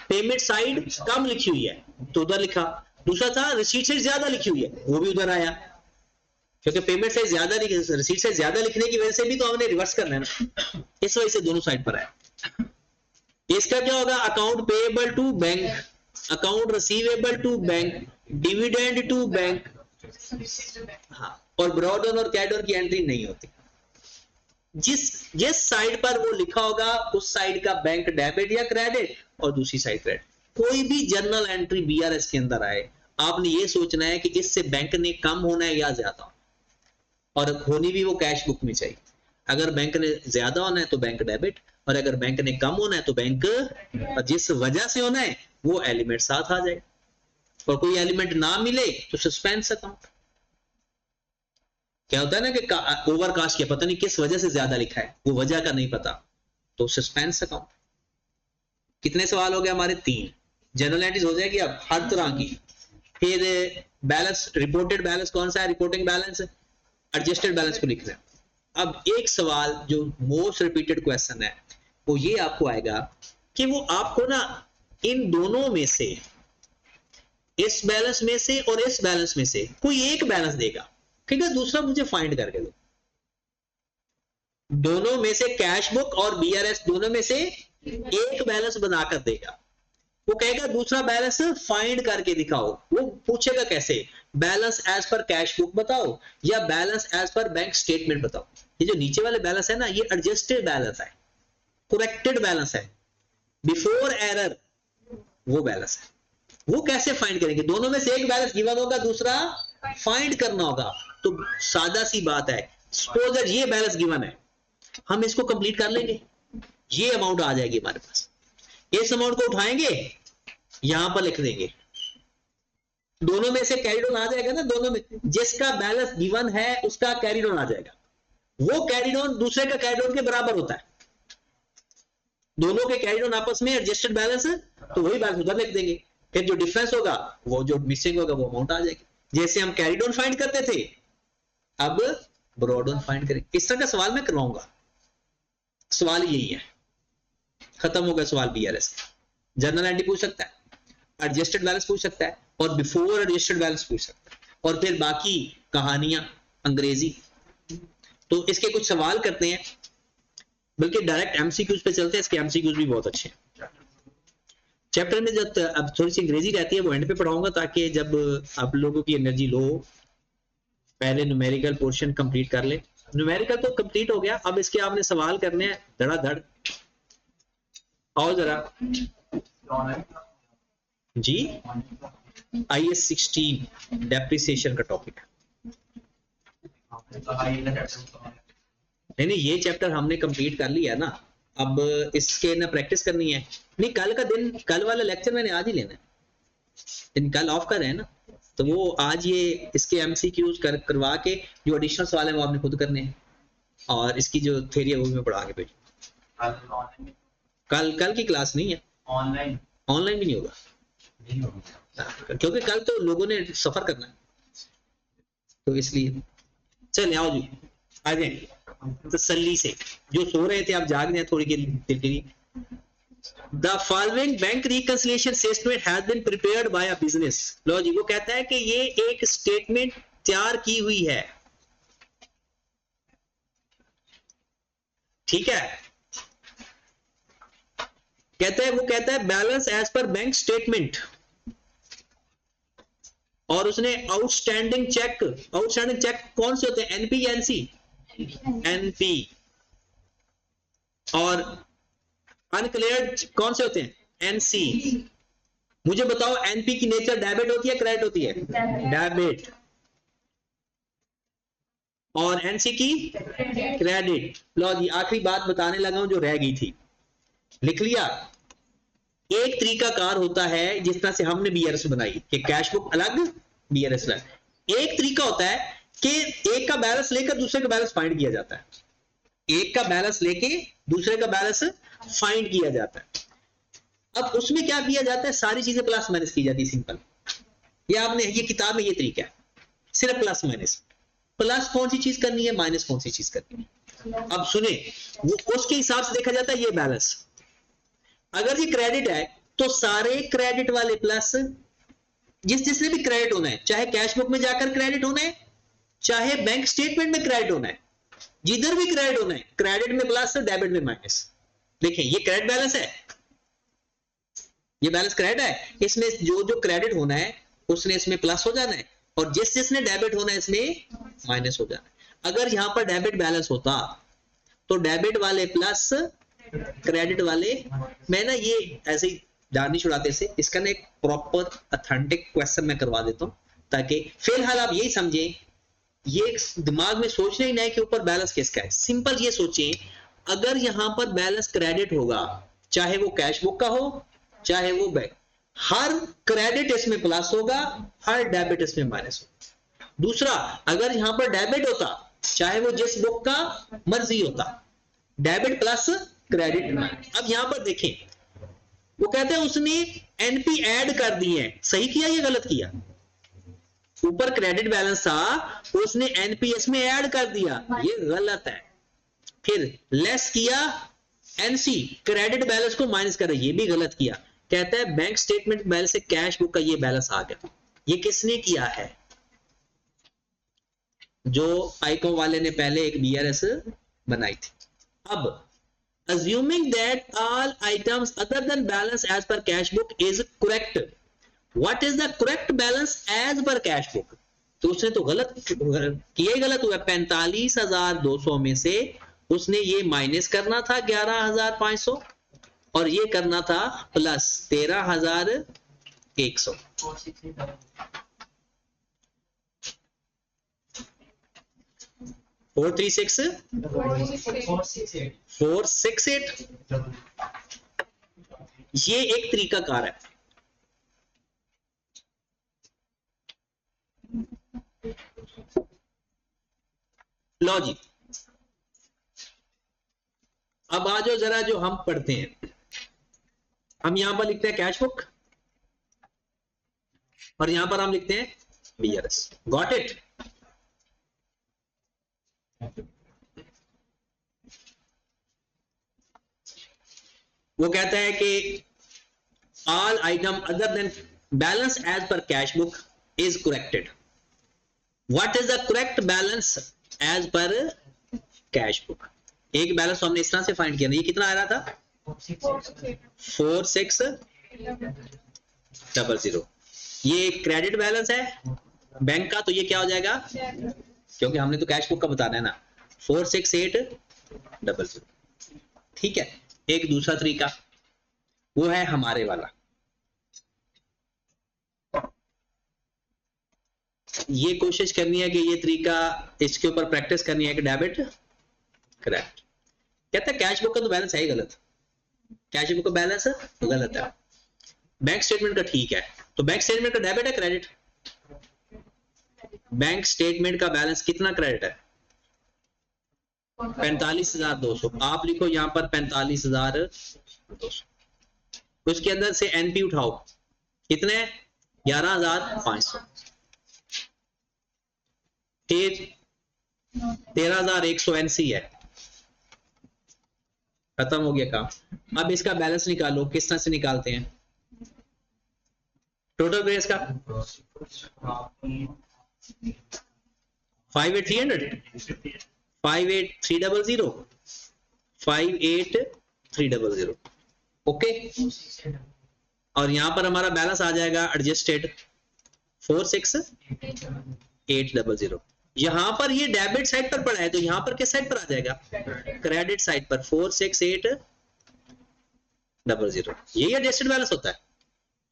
पेमेंट साइड कम लिखी हुई है तो उधर लिखा, दूसरा था रिसीट साइड ज्यादा लिखी हुई है वो भी उधर आया, क्योंकि पेमेंट साइड ज्यादा रिसीट साइड ज्यादा लिखने की वजह से भी तो हमने रिवर्स करना है ना, इस वजह से दोनों साइड पर आया। इसका क्या होगा? Account payable to bank, account receivable to bank, dividend to bank. हाँ, और ब्रॉडन और कैडर की एंट्री नहीं होती। जिस साइड पर वो लिखा होगा उस साइड का बैंक डेबिट या क्रेडिट और दूसरी साइड क्रेडिट। कोई भी जर्नल एंट्री बीआरएस के अंदर आए आपने ये सोचना है कि इससे बैंक ने कम होना है या ज्यादा, और होनी भी वो कैश बुक में चाहिए। अगर बैंक ने ज्यादा होना है तो बैंक डेबिट, और अगर बैंक ने कम होना है तो बैंक, जिस वजह से होना है वो एलिमेंट साथ आ जाए, और कोई एलिमेंट ना मिले तो सस्पेंस अकाउंट। क्या होता है ना कि ओवरकास्ट किया, पता नहीं किस वजह से ज्यादा लिखा है, वो वजह का नहीं पता, तो सस्पेंस अकाउंट। कितने सवाल हो गए हमारे? 3। जनरल एंट्रीज हो जाएगी अब हर तरह की। फिर बैलेंस, रिपोर्टेड बैलेंस कौन सा है? रिपोर्टिंग बैलेंस, एडजस्टेड बैलेंस को लिखना है। अब एक सवाल जो मोस्ट रिपीटेड क्वेश्चन है वो ये आपको आएगा कि वो आपको ना इन दोनों में से, इस बैलेंस में से और इस बैलेंस में से कोई एक बैलेंस देगा, ठीक है, दूसरा मुझे फाइंड करके दो। दोनों में से कैश बुक और बीआरएस दोनों में से एक बैलेंस बनाकर देगा। वो कहेगा दूसरा बैलेंस फाइंड करके दिखाओ। वो पूछेगा कैसे? Balance as per cash book बताओ या balance as per bank statement बताओ। ये जो नीचे वाले बैलेंस है ना, ये एडजस्टेड बैलेंस है, करेक्टेड बैलेंस है, बिफोर एरर वो बैलेंस है। वो कैसे फाइंड करेंगे? दोनों में से एक बैलेंस गिवन होगा, दूसरा फाइंड करना होगा। तो सादा सी बात है, सपोज दैट ये बैलेंस गिवन है, हम इसको कंप्लीट कर लेंगे, ये अमाउंट आ जाएगी हमारे पास। इस अमाउंट को उठाएंगे, यहां पर लिख देंगे, दोनों में से कैरी ऑन आ जाएगा ना। दोनों में जिसका बैलेंस गिवन है उसका कैरी ऑन आ जाएगा। वो कैरी ऑन दूसरे का कैरी ऑन के बराबर होता है। दोनों के कैरी ऑन आपस में एडजस्टेड बैलेंस है तो वही बैलेंस उधर लिख देंगे। फिर जो डिफरेंस होगा, वो जो मिसिंग होगा, वो अमाउंट आ जाएगी। जैसे हम कैरी ऑन फाइंड करते थे, अब ब्रॉड ऑन फाइंड करेंगे। इस तरह का सवाल मैं करवाऊंगा। सवाल यही है, खत्म हो गया सवाल बीआरएस। जनरल एंट्री पूछ सकता है, एडजस्टेड बैलेंस पूछ सकता है, और बिफोर एडजस्टेड बैलेंस पूछ सकता है, और फिर बाकी कहानियां अंग्रेजी। तो इसके कुछ सवाल करते हैं, बल्कि डायरेक्ट एमसीक्यूज पे चलते हैं, इसके एमसीक्यूज भी बहुत अच्छे हैं। चैप्टर में जब अब थोड़ी सी अंग्रेजी रहती है वो एंड पे पढ़ाऊंगा, ताकि जब आप लोगों की एनर्जी लो पहले न्यूमेरिकल पोर्शन कंप्लीट कर ले। न्यूमेरिकल तो कंप्लीट हो गया, अब इसके आपने सवाल करने हैं धड़ाधड़। आओ जरा जी, IS 16 डेप्रिसिएशन का टॉपिक। नहीं, ये चैप्टर हमने कंप्लीट कर लिया ना, अब इसके ना प्रैक्टिस करनी है। नहीं, कल का दिन, कल वाला लेक्चर मैंने आज ही लेना है, दिन कल ऑफ कर रहे हैं ना, तो वो आज ये इसके एमसीक्यूज करवा के जो एडिशनल सवाल है वो आपने खुद करने हैं, और इसकी जो थ्योरी है वो मैं पढ़ा के भेजूंगा। कल की क्लास नहीं है, ऑनलाइन भी नहीं होगा, क्योंकि कल तो लोगों ने सफर करना है, तो इसलिए। चल आओ जी, आ जाए तसल्ली से, जो सो रहे थे आप जाग रहे हैं थोड़ी देर के लिए। The following bank reconciliation statement has been prepared by a business। लो जी, वो कहता है कि ये एक स्टेटमेंट तैयार की हुई है, ठीक है। कहता है, वो कहता है balance as per bank statement, और उसने आउटस्टैंडिंग चेक कौन से होते हैं, एनपी या एनसी? एनपी। और अनक्लियर्ड कौन से होते हैं, एनसी। मुझे बताओ एनपी की नेचर डेबिट होती है क्रेडिट होती है? डेबिट। और एनसी की क्रेडिट। लो जी, आखिरी बात बताने लगा हूं जो रह गई थी, लिख लिया। एक तरीका कार होता है जिस तरह से हमने बीआरएस बनाई कि कैश बुक अलग बीआरएस अलग। एक तरीका होता है कि एक का बैलेंस लेकर दूसरे का बैलेंस फाइंड किया जाता है, एक का बैलेंस लेके दूसरे का बैलेंस फाइंड किया जाता है। अब उसमें क्या किया जाता है, सारी चीजें प्लस माइनस की जाती है, सिंपल। ये आपने, ये किताब में ये तरीका है, सिर्फ प्लस माइनस। प्लस कौन सी चीज करनी है, माइनस कौन सी चीज करनी है। अब सुने, वो उसके हिसाब से देखा जाता है ये बैलेंस। अगर ये क्रेडिट है तो सारे क्रेडिट वाले प्लस, जिसने भी क्रेडिट होना है, चाहे कैश बुक में जाकर क्रेडिट होना है, चाहे बैंक स्टेटमेंट में क्रेडिट होना है, जिधर भी क्रेडिट होना है, क्रेडिट में प्लस डेबिट में माइनस। देखिए ये क्रेडिट बैलेंस है, ये बैलेंस क्रेडिट है, इसमें जो क्रेडिट होना है उसने इसमें प्लस हो जाना है, और जिसने डेबिट होना है इसमें माइनस हो जाना है। अगर यहां पर डेबिट बैलेंस होता तो डेबिट वाले प्लस क्रेडिट वाले, मैं ना ये ऐसे ही जानी छुड़ाते से, इसका ना एक प्रॉपर ऑथेंटिक क्वेश्चन मैं करवा देता हूं, ताकि फिलहाल आप यही समझें, ये दिमाग में सोचना ही नहीं के ऊपर बैलेंस किसका है। सिंपल ये सोचें, अगर यहां पर बैलेंस क्रेडिट होगा, चाहे वो कैश बुक का हो चाहे वो बैंक, हर क्रेडिट इसमें प्लस होगा, हर डेबिट इसमें माइनस होगा। दूसरा, अगर यहां पर डेबिट होता, चाहे वो जिस बुक का मर्जी होता, डेबिट प्लस क्रेडिट। अब यहां पर देखें, वो कहते हैं उसने एनपी ऐड कर दिए हैं, सही किया या गलत किया? ऊपर क्रेडिट बैलेंस था, उसने एनपीएस में ऐड कर दिया, ये गलत है। फिर लेस किया, एनसी क्रेडिट बैलेंस को माइनस कर, ये भी गलत किया। कहता है बैंक स्टेटमेंट बैलेंस से कैश बुक का ये बैलेंस आ गया, ये किसने किया है? जो आईकॉम वाले ने पहले एक बीआरएस बनाई थी। अब assuming that all items other than balance as per cash book is correct, what is the correct balance as per cash book? तो उसने तो गलत किया ही गलत हुआ। 45,200 में से उसने ये माइनस करना था 11,500 और ये करना था प्लस 13,100। 468 ये एक तरीका कार है। लो जी, अब आ जाओ जरा जो हम पढ़ते हैं। हम यहां पर लिखते हैं कैश बुक और यहां पर हम लिखते हैं बीआरएस। Got it? वो कहता है कि all item other than balance as per cash book is corrected. What is the correct balance as per cash book? एक बैलेंस तो हमने इस तरह से फाइंड किया ना, ये कितना आ रहा था 4600, ये क्रेडिट बैलेंस है बैंक का, तो ये क्या हो जाएगा, क्योंकि हमने तो कैश बुक का बताना है ना, 46800। ठीक है। एक दूसरा तरीका वो है हमारे वाला, ये कोशिश करनी है कि ये तरीका इसके ऊपर प्रैक्टिस करनी है कि डेबिट करेक्ट। कहता है कैश बुक का तो बैलेंस है ही गलत, कैश बुक का बैलेंस गलत है, बैंक स्टेटमेंट का ठीक है। तो बैंक स्टेटमेंट का डेबिट है क्रेडिट, बैंक स्टेटमेंट का बैलेंस कितना क्रेडिट है 45,200, आप लिखो यहां पर 45,200, उसके अंदर से एनपी उठाओ, कितने 11,500, फिर 13,100 एनसी है, खत्म हो गया काम। अब इसका बैलेंस निकालो, किस तरह से निकालते हैं, टोटल बेस का 58,300, 58,300, 58,300, ओके। और यहां पर हमारा बैलेंस आ जाएगा एडजस्टेड 46,800। यहां पर ये डेबिट साइड पर पड़ा है, तो यहां पर किस साइड पर आ जाएगा, क्रेडिट साइड पर 46,800, यही एडजस्टेड बैलेंस होता है।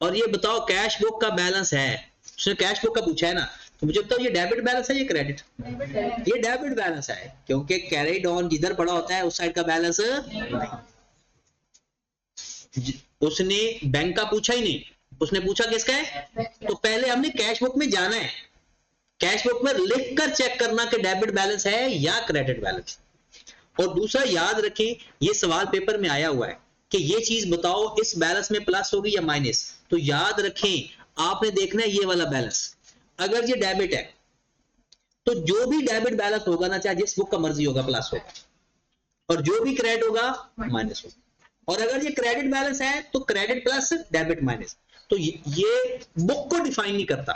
और ये बताओ कैश बुक का बैलेंस है, उसने कैश बुक का पूछा है ना, तो मुझे बताओ ये डेबिट बैलेंस है ये क्रेडिट, ये डेबिट बैलेंस है, क्योंकि कैरिड ऑन जिधर पड़ा होता है उस साइड का बैलेंस उसने बैंक का पूछा ही नहीं, उसने पूछा किसका है, तो पहले हमने कैश बुक में जाना है, कैश बुक में लिख कर चेक करना कि डेबिट बैलेंस है या क्रेडिट बैलेंस। और दूसरा याद रखें, ये सवाल पेपर में आया हुआ है कि ये चीज बताओ इस बैलेंस में प्लस होगी या माइनस, तो याद रखें आपने देखना है ये वाला बैलेंस, अगर ये डेबिट है तो जो भी डेबिट बैलेंस होगा ना, चाहे जिस बुक का मर्जी होगा प्लस होगा, और जो भी क्रेडिट होगा माइनस होगा। और अगर ये क्रेडिट बैलेंस है तो क्रेडिट प्लस डेबिट माइनस, तो ये बुक को डिफाइन नहीं करता,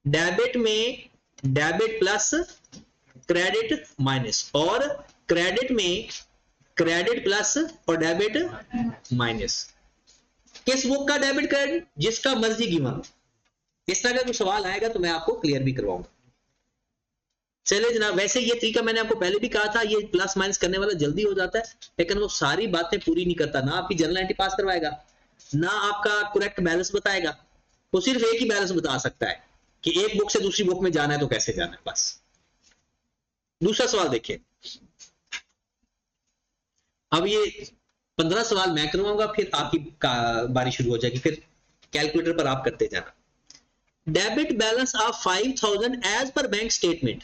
डेबिट में डेबिट प्लस क्रेडिट माइनस, और क्रेडिट में क्रेडिट प्लस और डेबिट माइनस। किस बुक का डेबिट क्रेडिट, जिसका मर्जी गिवन। इस तरह का कोई सवाल आएगा तो मैं आपको क्लियर भी करवाऊंगा। चले जनाब, वैसे ये तरीका मैंने आपको पहले भी कहा था, ये प्लस माइनस करने वाला जल्दी हो जाता है, लेकिन वो सारी बातें पूरी नहीं करता, ना आपकी जनरल एंट्री पास करवाएगा, ना आपका करेक्ट बैलेंस बताएगा, वो सिर्फ एक ही बैलेंस बता सकता है कि एक बुक से दूसरी बुक में जाना है तो कैसे जाना है, बस। दूसरा सवाल देखिए, अब ये 15 सवाल मैं करवाऊंगा, फिर आपकी बारी शुरू हो जाएगी, फिर कैलकुलेटर पर आप करते जाना। Debit balance of 5,000 as per bank statement,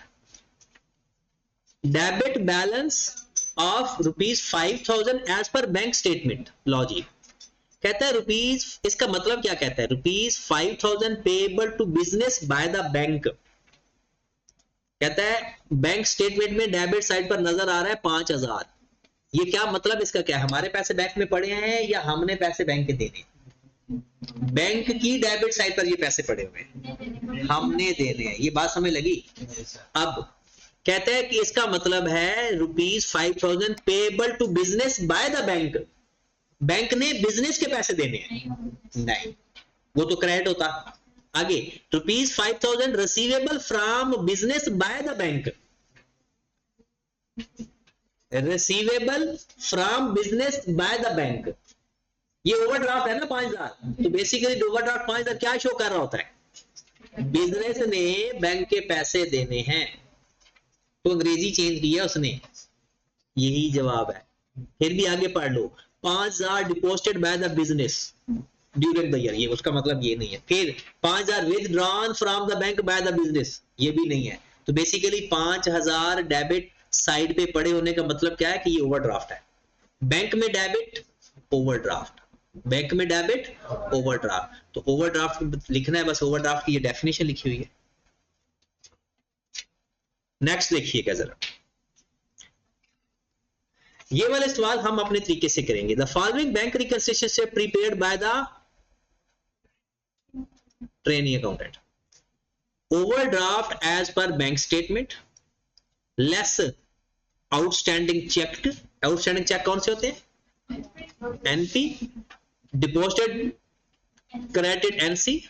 debit balance of ₹5,000 as per bank statement. लो जी, कहता है रुपीज, इसका मतलब क्या कहता है, ₹5,000 payable to business by the bank. कहता है बैंक स्टेटमेंट में डेबिट साइड पर नजर आ रहा है 5,000, ये क्या मतलब, इसका क्या, हमारे पैसे बैंक में पड़े हैं या हमने पैसे बैंक के देने, बैंक की डेबिट साइड पर ये पैसे पड़े हुए हैं, हमने देने हैं, ये बात समझ लगी। अब कहते हैं कि इसका मतलब है ₹5,000 payable to business by the bank, bank ने बिजनेस के पैसे देने हैं, नहीं वो तो क्रेडिट होता। आगे ₹5,000 receivable from business by the bank, receivable from business by the bank, ये ओवरड्राफ्ट है ना 5,000, तो बेसिकली ओवरड्राफ्ट 5,000 क्या शो कर रहा होता है, बिजनेस ने बैंक के पैसे देने हैं, तो अंग्रेजी चेंज किया उसने, यही जवाब है। फिर भी आगे पढ़ लो, 5,000 deposited by the business during the year, ये उसका मतलब ये नहीं है। फिर 5,000 withdrawn from the bank by the business, ये भी नहीं है। तो बेसिकली 5,000 डेबिट साइड पे पड़े होने का मतलब क्या है कि ये ओवरड्राफ्ट है। बैंक में डेबिट, ओवरड्राफ्ट, बैंक में डेबिट, ओवरड्राफ्ट, तो ओवरड्राफ्ट लिखना है बस, ओवरड्राफ्ट की ये डेफिनेशन लिखी हुई है। नेक्स्ट देखिएगा जरा, ये वाले सवाल हम अपने तरीके से करेंगे। The following bank reconciliation prepared by the trainee accountant, overdraft as per bank statement, less outstanding cheque. Outstanding cheque कौन से होते हैं? एनपी, डिपॉजिटेड क्रेडिट एनसी,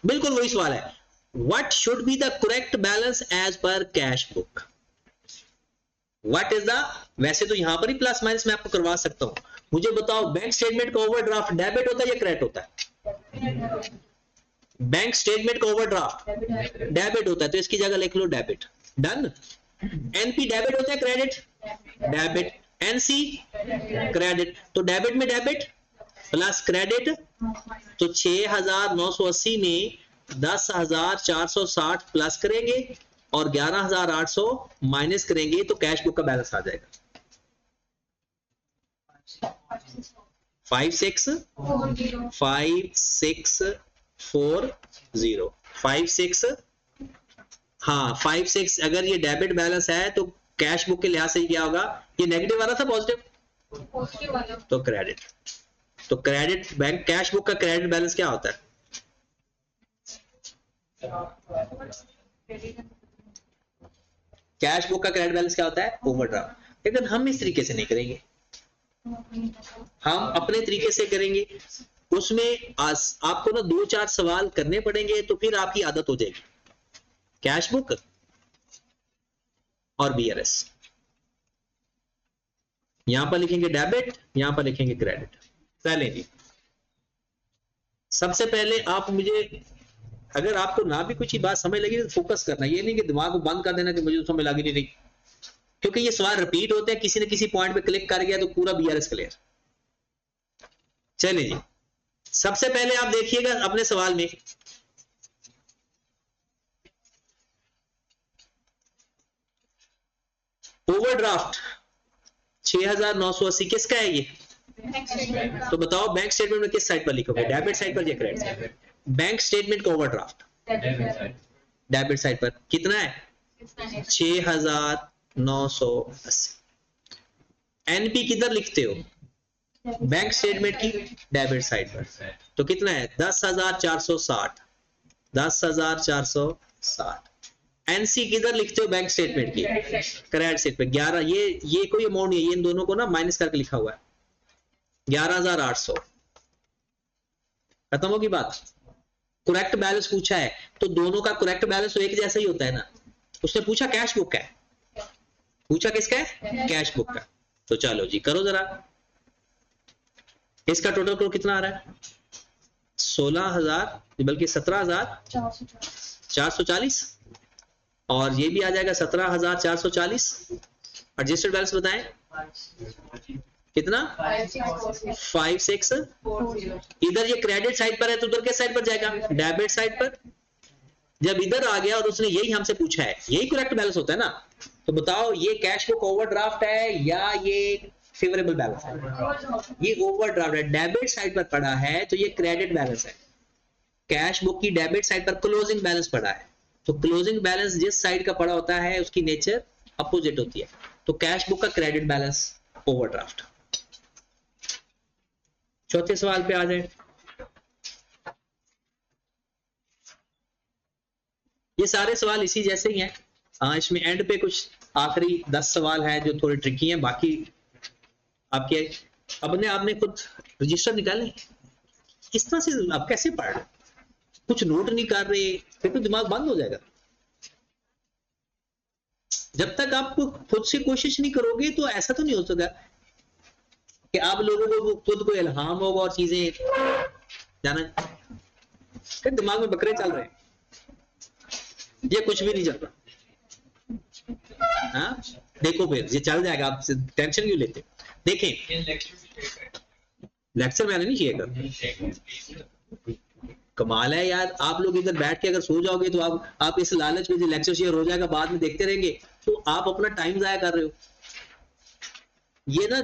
बिल्कुल वही सवाल है। What should be the correct balance as per cash book? What is the, वैसे तो यहां पर ही प्लस माइनस मैं आपको करवा सकता हूं, मुझे बताओ बैंक स्टेटमेंट का ओवरड्राफ्ट डेबिट होता है या क्रेडिट होता है? बैंक स्टेटमेंट का ओवरड्राफ्ट डेबिट होता है, तो इसकी जगह लिख लो डेबिट। डन। एनपी डेबिट होता है, क्रेडिट डेबिट, एनसी क्रेडिट, तो डेबिट में डेबिट प्लस क्रेडिट, तो 6,980 में 10,460 प्लस करेंगे और 11,800 माइनस करेंगे तो कैश बुक का बैलेंस आ जाएगा 5640। हाँ 56, अगर ये डेबिट बैलेंस है तो कैश बुक के लिहाज से क्या होगा? ये नेगेटिव वाला था पॉजिटिव, तो क्रेडिट। तो क्रेडिट बैंक कैश बुक का क्रेडिट बैलेंस क्या होता है? कैश बुक का क्रेडिट बैलेंस क्या होता है? ओवरड्राफ्ट। लेकिन हम इस तरीके से नहीं करेंगे, हम अपने तरीके से करेंगे। उसमें आपको ना 2-4 सवाल करने पड़ेंगे तो फिर आपकी आदत हो जाएगी। कैश बुक और बीआरएस, यहां पर लिखेंगे डेबिट, यहां पर लिखेंगे क्रेडिट। पहले जी सबसे पहले आप मुझे, अगर आपको ना भी कुछ ही बात समझ लगी तो फोकस करना, ये नहीं कि दिमाग को बंद कर देना कि मुझे समझ लगी नहीं, क्योंकि ये सवाल रिपीट होते हैं, किसी न किसी पॉइंट पे क्लिक कर गया तो पूरा बीआरएस क्लियर। चलिए जी, सबसे पहले आप देखिएगा अपने सवाल में, ओवरड्राफ्ट 6,980 किसका है ये? तो बताओ बैंक स्टेटमेंट में किस साइड पर लिखोगे, डेबिट साइड पर या क्रेडिट साइड पर? बैंक स्टेटमेंट का ओवरड्राफ्ट डेबिट साइड पर कितना है? 6,980। एनपी किधर लिखते हो? बैंक स्टेटमेंट की डेबिट साइड पर, तो कितना है? 10,460। 10,460। एनसी किधर लिखते हो? बैंक स्टेटमेंट की क्रेडिट साइड पर 11। ये कोई अमाउंट नहीं है, ये इन दोनों को ना माइनस करके लिखा हुआ है 11,800। खत्म होगी बात। करेक्ट बैलेंस पूछा है तो दोनों का करेक्ट बैलेंस तो एक जैसा ही होता है ना। उसने पूछा कैश बुक का है, पूछा किसका है? कैश बुक का। तो चलो जी करो जरा, इसका टोटल करो कितना आ रहा है? 16,000 बल्कि 17,440, और ये भी आ जाएगा 17,440। एडजस्टेड बैलेंस बताएं कितना? 5640। इधर ये क्रेडिट साइड पर है तो उधर किस साइड पर जाएगा? डेबिट साइड पर। जब इधर आ गया और उसने यही हमसे पूछा है, यही करेक्ट बैलेंस होता है ना, तो बताओ ये कैश बुक ओवरड्राफ्ट है या ये फेवरेबल बैलेंस है? ये ओवरड्राफ्ट है, डेबिट साइड पर पड़ा है तो ये क्रेडिट बैलेंस है। कैश बुक की डेबिट साइड पर क्लोजिंग बैलेंस पड़ा है, तो क्लोजिंग बैलेंस जिस साइड का पड़ा होता है उसकी नेचर अपोजिट होती है। तो कैश बुक का क्रेडिट बैलेंस ओवरड्राफ्ट। चौथे सवाल पे आ जाए। ये सारे सवाल इसी जैसे ही हैं। हाँ इसमें एंड पे कुछ आखिरी 10 सवाल हैं जो थोड़े ट्रिकी हैं, बाकी आपके आपने खुद रजिस्टर निकाले। किस तरह से आप कैसे पढ़ रहे, कुछ नोट नहीं कर रहे, फिर तो दिमाग बंद हो जाएगा। जब तक आप खुद से कोशिश नहीं करोगे तो ऐसा तो नहीं हो सकता कि आप लोगों को खुद को इल्हाम होगा और चीजें जाना, फिर दिमाग में बकरे चल रहे हैं, ये कुछ भी नहीं चल रहा। हाँ देखो फिर ये चल जाएगा, आप टेंशन क्यों लेते? देखें लेक्चर मैंने नहीं किया, कमाल है यार। आप लोग इधर बैठ के अगर सो जाओगे तो आप इस लालच में जो लेक्चर शेयर हो जाएगा बाद में देखते रहेंगे तो आप अपना टाइम जाया कर रहे हो। ये ना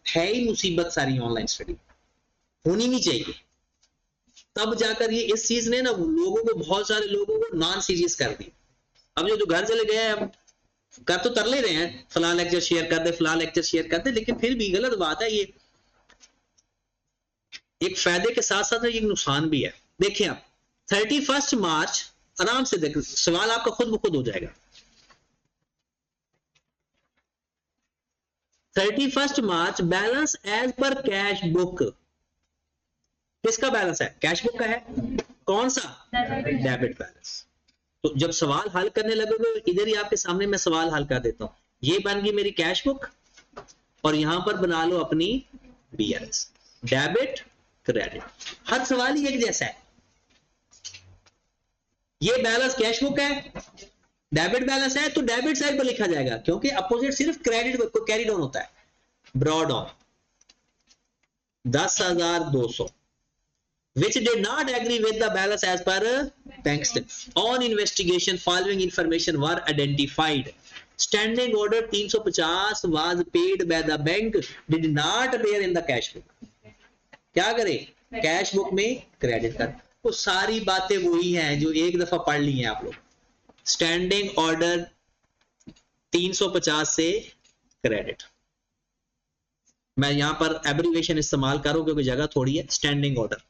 है ही मुसीबत सारी ऑनलाइन स्टडी, होनी नहीं चाहिए। तब जाकर ये इस चीज ने ना लोगों को, बहुत सारे लोगों को नॉन सीरियस कर दी। अब जो घर चले गए हैं कर तो तरले रहे हैं, फलां लेक्चर शेयर कर दे, फलां लेक्चर शेयर कर दे, लेकिन फिर भी गलत बात है। ये एक फायदे के साथ साथ एक नुकसान भी है। देखिए आप 31 मार्च आराम से देख, सवाल आपका खुद ब खुद हो जाएगा। 31 March balance as per cash book, किसका बैलेंस है? कैश बुक का है। कौन सा? Debit balance. तो जब सवाल हल करने लगोगे, इधर ही आपके सामने मैं सवाल हल कर देता हूं। ये बन गई मेरी कैश बुक और यहां पर बना लो अपनी BLS, डेबिट क्रेडिट। हर सवाल ही एक जैसा है। ये बैलेंस कैश बुक है, डेबिट बैलेंस है, तो डेबिट साइड पर लिखा जाएगा, क्योंकि अपोजिट सिर्फ क्रेडिट को कैरी डाउन होता है। Brought on 10,200 which did not agree with the balance as per bank statement. On investigation, following information were identified. Standing order 350 was paid by the bank, did not appear in the cash book. क्या करे? Cash book में credit कर। तो सारी बातें वही हैं जो एक दफा पढ़ ली हैं आप लोग। स्टैंडिंग ऑर्डर 350 से क्रेडिट, मैं यहां पर एब्रिविएशन इस्तेमाल करूं क्योंकि जगह थोड़ी है। Standing order,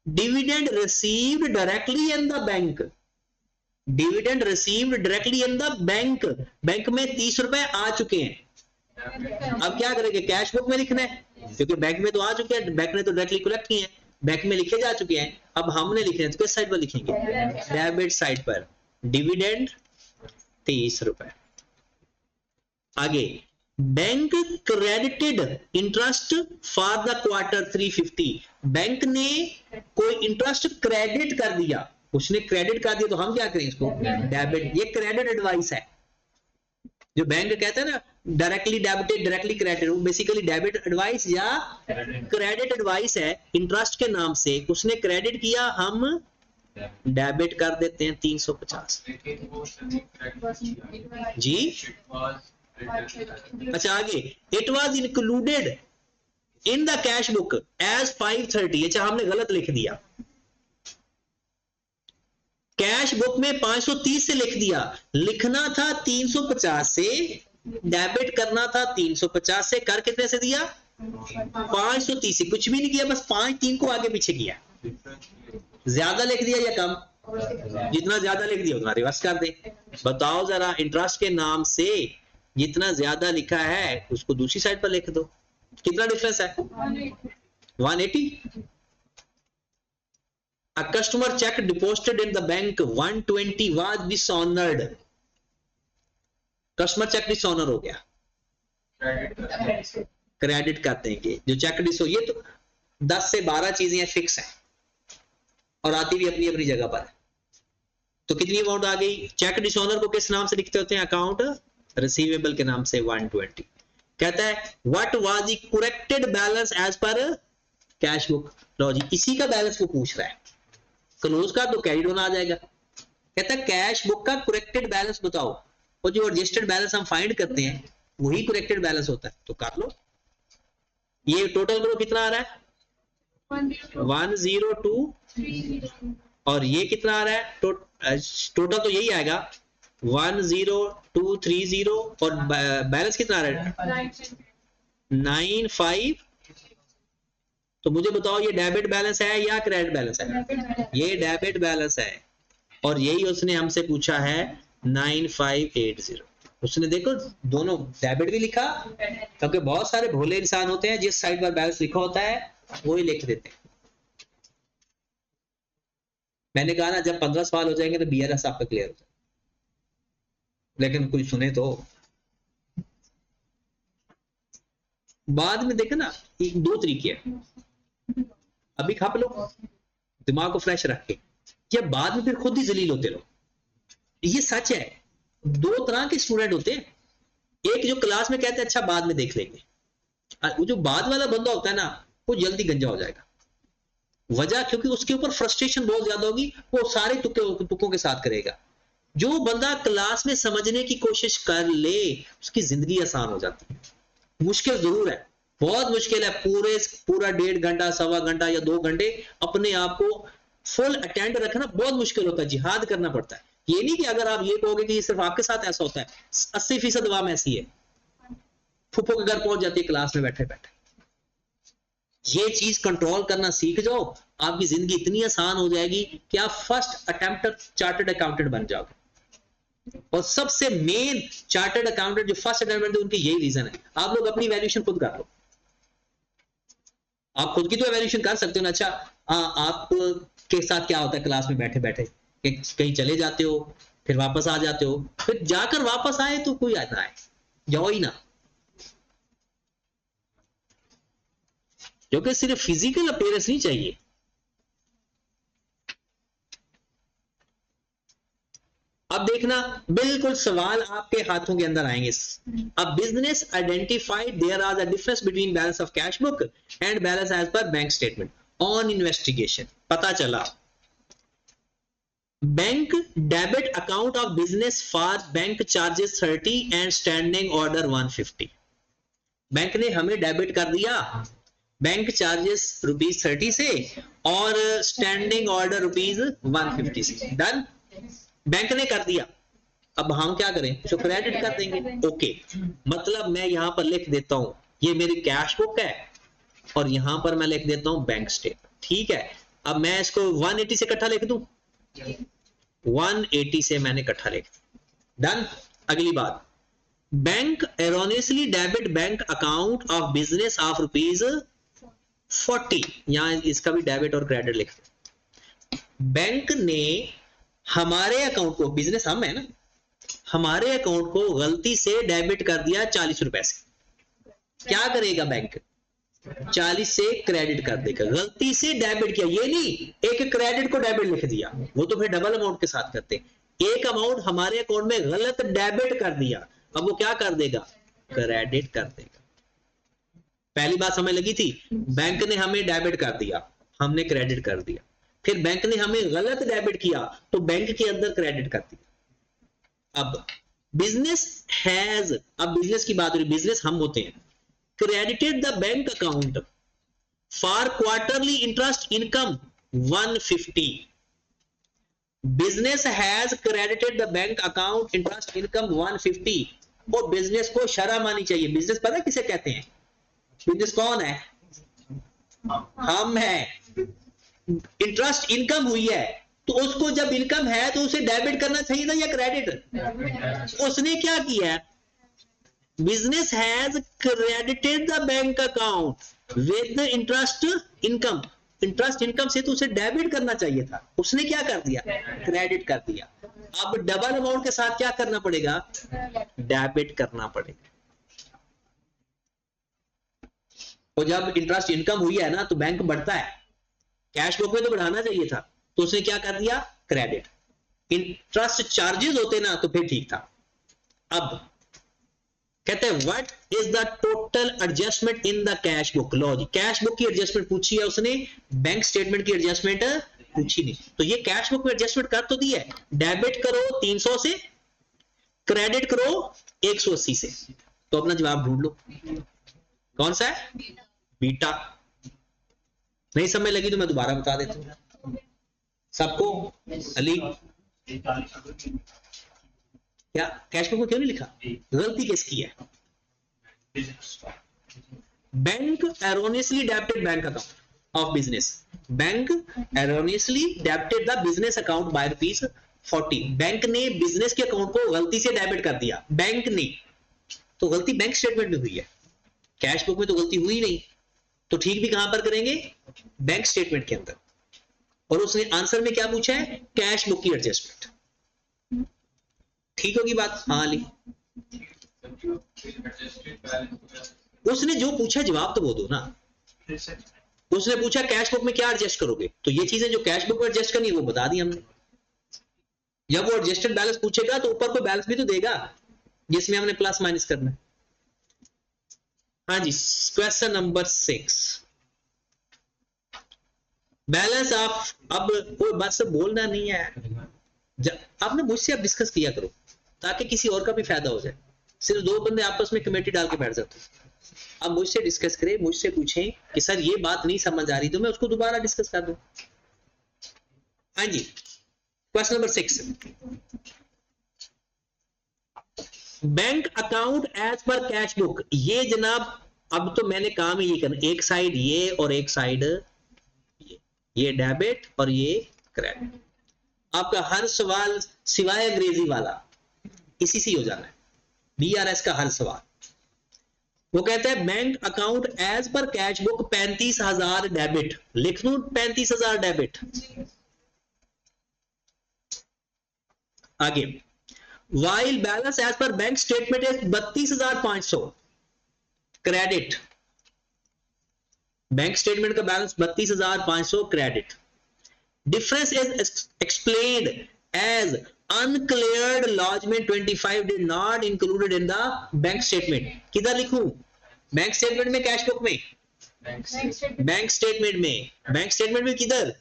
dividend received directly in the bank, dividend received directly in the bank, bank में 30 रुपए आ चुके हैं। अब क्या करेंगे? कैश बुक में लिखना है, क्योंकि बैंक में तो आ चुके हैं, बैंक ने तो डायरेक्टली कलेक्ट किए हैं, बैंक में लिखे जा चुके हैं। अब हमने लिखे हैं तो किस साइड पर लिखेंगे? डेबिट साइड पर। डिविडेंड 30 रुपए। आगे, bank credited interest for the quarter 350, bank ने कोई इंटरेस्ट क्रेडिट कर दिया, उसने क्रेडिट कर दिया, तो हम क्या करें इसको? डेबिट। ये क्रेडिट एडवाइस है। जो बैंक कहते हैं ना डायरेक्टली डेबिटेड, डायरेक्टली क्रेडिट, वो बेसिकली डेबिट एडवाइस या क्रेडिट एडवाइस है। इंटरेस्ट के नाम से उसने क्रेडिट किया, हम डेबिट कर देते हैं 350 जी। अच्छा आगे, it was included in the cash book as 530। अच्छा हमने गलत लिख दिया, कैश बुक में 530 से लिख दिया, लिखना था 350 से, डेबिट करना था 350 से, कर कितने से दिया? 530 से। कुछ भी नहीं किया, बस 5-3 को आगे पीछे किया। ज्यादा लिख दिया या कम? जितना ज्यादा लिख दिया उतना रिवर्स कर दे। बताओ जरा, इंटरेस्ट के नाम से जितना ज्यादा लिखा है उसको दूसरी साइड पर लिख दो। कितना डिफरेंस है? 180। A customer check deposited in the bank 120 was dishonored. Customer cheque dishonour हो गया, क्रेडिट कर देंगे। जो चेक डिसो, ये तो 10 से 12 चीजें फिक्स हैं और आती भी अपनी अपनी जगह पर। तो कितनी अमाउंट आ गई? चेक डिसऑनर को किस नाम से लिखते होते हैं? अकाउंट रिसीवेबल के नाम से 120। कहता है what was the corrected balance as per cash book. लो जी, इसी का बैलेंस वो पूछ रहा है। क्लोज का तो कैरी डाउन आ जाएगा। कहता है कैश बुक का करेक्टेड बैलेंस बताओ, और जो एडजस्टेड बैलेंस हम फाइंड करते हैं वही करेक्टेड बैलेंस होता है। तो कर लो। ये टोटल करो कितना आ रहा है? 102, और ये कितना आ रहा है? टोटल तो यही आएगा 10230, और बैलेंस कितना आ रहा है? 95। तो मुझे बताओ ये डेबिट बैलेंस है या क्रेडिट बैलेंस है? ये डेबिट बैलेंस है, और यही उसने हमसे पूछा है 9580। उसने देखो दोनों डेबिट भी लिखा, क्योंकि बहुत सारे भोले इंसान होते हैं जिस साइड पर बैलेंस लिखा होता है वो ही लिख देते हैं। मैंने कहा ना जब 15 सवाल हो जाएंगे तो BLS आपका क्लियर हो जाएगा, लेकिन कोई सुने तो। बाद में देखो ना, दो तरीके हैं, अभी खप लो दिमाग को फ्रेश रख के, या बाद में फिर खुद ही जलील होते रहो। ये सच है। दो तरह के स्टूडेंट होते हैं, एक जो क्लास में कहते हैं अच्छा बाद में देख लेंगे, वो जो बाद वाला बंदा होता है ना वो जल्दी गंजा हो जाएगा। वजह क्योंकि उसके ऊपर फ्रस्ट्रेशन बहुत ज्यादा होगी, वो सारे तुक्कों के साथ करेगा। जो बंदा क्लास में समझने की कोशिश कर ले उसकी जिंदगी आसान हो जाती है। मुश्किल जरूर है, बहुत मुश्किल है। पूरा 1.5 घंटा, सवा घंटा या 2 घंटे अपने आप को फुल अटेंड रखना बहुत मुश्किल होता है, जिहाद करना पड़ता है। ये नहीं कि अगर आप ये कहोगे कि सिर्फ आपके साथ ऐसा होता है, 80% अवाम ऐसी है, फुफो के घर पहुंच जाती है क्लास में बैठे बैठे। ये चीज कंट्रोल करना सीख जाओ, आपकी जिंदगी इतनी आसान हो जाएगी कि आप फर्स्ट अटेम्प्ट चार्टर्ड अकाउंटेंट बन जाओगे। और सबसे मेन चार्टर्ड अकाउंटेंट जो फर्स्ट अटेम्प्ट उनकी यही रीजन है। आप लोग अपनी वैल्यूएशन खुद कर लो, आप खुद की तो वैल्यूएशन कर सकते हो ना। अच्छा आप के साथ क्या होता है क्लास में बैठे बैठे, कहीं चले जाते हो फिर वापस आ जाते हो, फिर जाकर वापस आए तो कोई आता है, जाओ ही ना। क्योंकि सिर्फ फिजिकल अपीयरेंस नहीं चाहिए। अब देखना, बिल्कुल सवाल आपके हाथों के अंदर आएंगे। अब business identified there are the difference between balance of cash book and balance as per bank statement on investigation. पता चला bank debit account of business for bank charges 30 and standing order 150। Bank ने हमें debit कर दिया bank charges ₹30 से और standing order ₹150 से। Done, bank ने कर दिया। अब हम क्या करें, तो क्रेडिट कर देंगे। ओके, मतलब मैं यहां पर लिख देता हूं ये मेरी कैश बुक है और यहां पर मैं लिख देता हूं बैंक स्टेटमेंट। ठीक है, अब मैं इसको 180 से इकट्ठा लिख दूं, 180 से मैंने इकट्ठा लिख दिया। डन। अगली बात, bank erroneously debit bank account of business of ₹40। यहां इसका भी डेबिट और क्रेडिट लिख दो। बैंक ने हमारे अकाउंट को, बिजनेस हम है ना, हमारे अकाउंट को गलती से डेबिट कर दिया 40 रुपए से। क्या करेगा बैंक, 40 से क्रेडिट कर देगा। गलती से डेबिट किया, ये नहीं एक क्रेडिट को डेबिट लिख दिया, वो तो फिर डबल अमाउंट के साथ करते। एक अमाउंट हमारे अकाउंट में गलत डेबिट कर दिया, अब वो क्या कर देगा, क्रेडिट कर देगा। पहली बात समझ लगी थी, बैंक ने हमें डेबिट कर दिया, हमने क्रेडिट कर दिया। फिर बैंक ने हमें गलत डेबिट किया तो बैंक के अंदर क्रेडिट कर दिया। अब बिजनेस हैज, अब बिजनेस की बात हो रही, बिजनेस हम होते हैं, credited the bank account for quarterly interest income 150। Business has credited the bank account interest income 150। वो बिजनेस को शर्म आनी चाहिए। बिजनेस पता किसे कहते हैं, बिजनेस कौन है, हम है। इंटरेस्ट इनकम हुई है तो उसको जब इनकम है तो उसे डेबिट करना चाहिए था या क्रेडिट। उसने क्या किया, business has credited the bank account with interest income. Interest income से तो उसे डेबिट करना चाहिए था, उसने क्या कर दिया, क्रेडिट कर दिया। अब डबल अमाउंट के साथ क्या करना पड़ेगा, डेबिट करना पड़ेगा। और जब इंटरेस्ट इनकम हुई है ना तो बैंक बढ़ता है, कैश बुक में तो बढ़ाना चाहिए था, तो उसने क्या कर दिया, क्रेडिट। इंटरेस्ट चार्जेस होते ना तो फिर ठीक था। अब कहते हैं what is the total adjustment in the cash book. लो जी, कैश बुक की एडजस्टमेंट पूछी है उसने, बैंक स्टेटमेंट की एडजस्टमेंट पूछी नहीं। तो ये कैश बुक में एडजस्टमेंट कर तो दी है, डेबिट करो 300 से, क्रेडिट करो 180 से। तो अपना जवाब ढूंढ लो, कौन सा है, बीटा। नहीं समझ लगी तो मैं दोबारा बता देता हूं सबको। अली क्या कैश बुक में क्यों नहीं लिखा, गलती किसकी है, bank erroneously debited bank account of business. Bank erroneously debited the business account by ₹40। Bank ने बिजनेस के अकाउंट को गलती से डेबिट कर दिया, बैंक ने, तो गलती बैंक स्टेटमेंट में हुई है, कैश बुक में तो गलती हुई नहीं। तो ठीक भी कहां पर करेंगे, बैंक स्टेटमेंट के अंदर। और उसने आंसर में क्या पूछा है, कैश बुक की एडजस्टमेंट। ठीक होगी बात, हाँ अली। उसने जो पूछा जवाब तो वो दो ना। उसने पूछा कैश बुक में क्या एडजस्ट करोगे, तो ये चीजें जो कैश बुक में एडजस्ट करनी है वो बता दी हमने। जब वो एडजस्टेड बैलेंस पूछेगा तो ऊपर कोई बैलेंस भी तो देगा जिसमें हमने प्लस माइनस करना है। हाँ जी, क्वेश्चन नंबर 6, बैलेंस ऑफ। अब कोई बात से बोलना नहीं है, आपने मुझसे आप डिस्कस किया करो ताकि किसी और का भी फायदा हो जाए। सिर्फ दो बंदे आपस में कमेटी डाल के बैठ जाते हैं। अब मुझसे डिस्कस करें, मुझसे पूछें कि सर ये बात नहीं समझ आ रही, तो मैं उसको दोबारा डिस्कस कर दूं। हाँ जी, question number 6, bank account as per cash book. ये जनाब अब तो मैंने काम ही ये करना, एक साइड ये और एक साइड ये डेबिट और ये क्रेडिट। आपका हर सवाल सिवाय अंग्रेजी वाला इसी से हो जाना है, बीआरएस का हर सवाल। वो कहते हैं bank account as per cash book 35,000 debit, लिख दूं 35,000 डेबिट। आगे, while balance as per bank statement is 32,500 credit. Bank statement का balance 32,500 credit. Difference is explained as uncleared lodgement 25 did not included in the bank statement। किधर लिखूं? Bank statement में, cash book में? Bank statement में। Bank statement में किधर?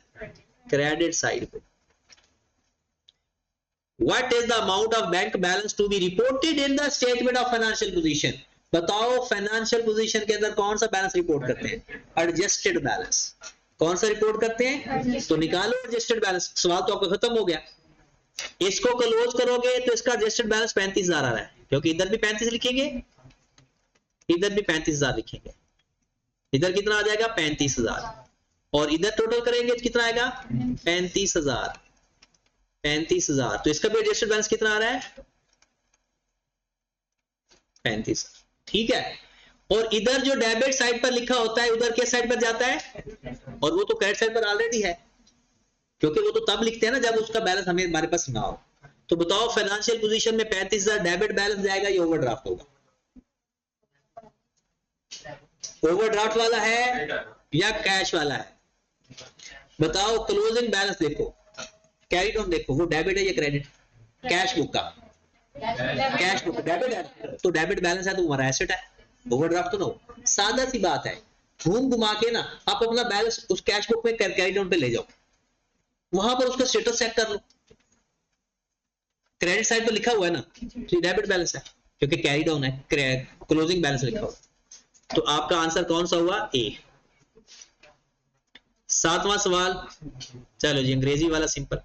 Credit side पे। What is the amount of bank balance to be reported in the statement of financial position? बताओ financial position के अंदर कौन सा बैलेंस रिपोर्ट करते हैं? Adjusted balance. कौन सा रिपोर्ट करते हैं? तो निकालो एडजस्टेड बैलेंस। सवाल तो आपका खत्म हो गया। इसको क्लोज करोगे तो इसका एडजस्टेड बैलेंस 35,000 आ रहा है, क्योंकि इधर भी 35 लिखेंगे, इधर भी 35,000 लिखेंगे। इधर कितना आ जाएगा? 35,000। और इधर टोटल करेंगे तो कितना आएगा? 35,000। 35,000। तो इसका भी एडजस्टेड बैलेंस कितना आ रहा है? 35। ठीक है। और इधर जो डेबिट साइड पर लिखा होता है उधर किस साइड पर जाता है? और वो तो क्रेडिट साइड पर ऑलरेडी है, क्योंकि वो तो तब लिखते हैं ना जब उसका बैलेंस हमारे पास ना हो। तो बताओ फाइनेंशियल पोजीशन में 35,000 डेबिट बैलेंस जाएगा या ओवरड्राफ्ट होगा? ओवरड्राफ्ट वाला है या कैश वाला है? बताओ क्लोजिंग बैलेंस देखो, कैरी डाउन देखो, वो डेबिट है या क्रेडिट? कैश बुक का कैश बुक डेबिट है, तो डेबिट बैलेंस है तो हमारा एसेट है, ओवरड्राफ्ट तो ना हो। सादा सी बात है, घूम घुमा के ना आप अपना बैलेंस उस कैश बुक में कैरी डाउन पे ले जाओ, वहां पर उसका स्टेटस चेक कर लो। क्रेडिट साइड पे लिखा हुआ है ना डेबिट बैलेंस है, क्योंकि कैरी डाउन है, क्लोजिंग बैलेंस लिखा हुआ। तो आपका आंसर कौन सा हुआ? ए। 7वां सवाल, चलो जी अंग्रेजी वाला simple.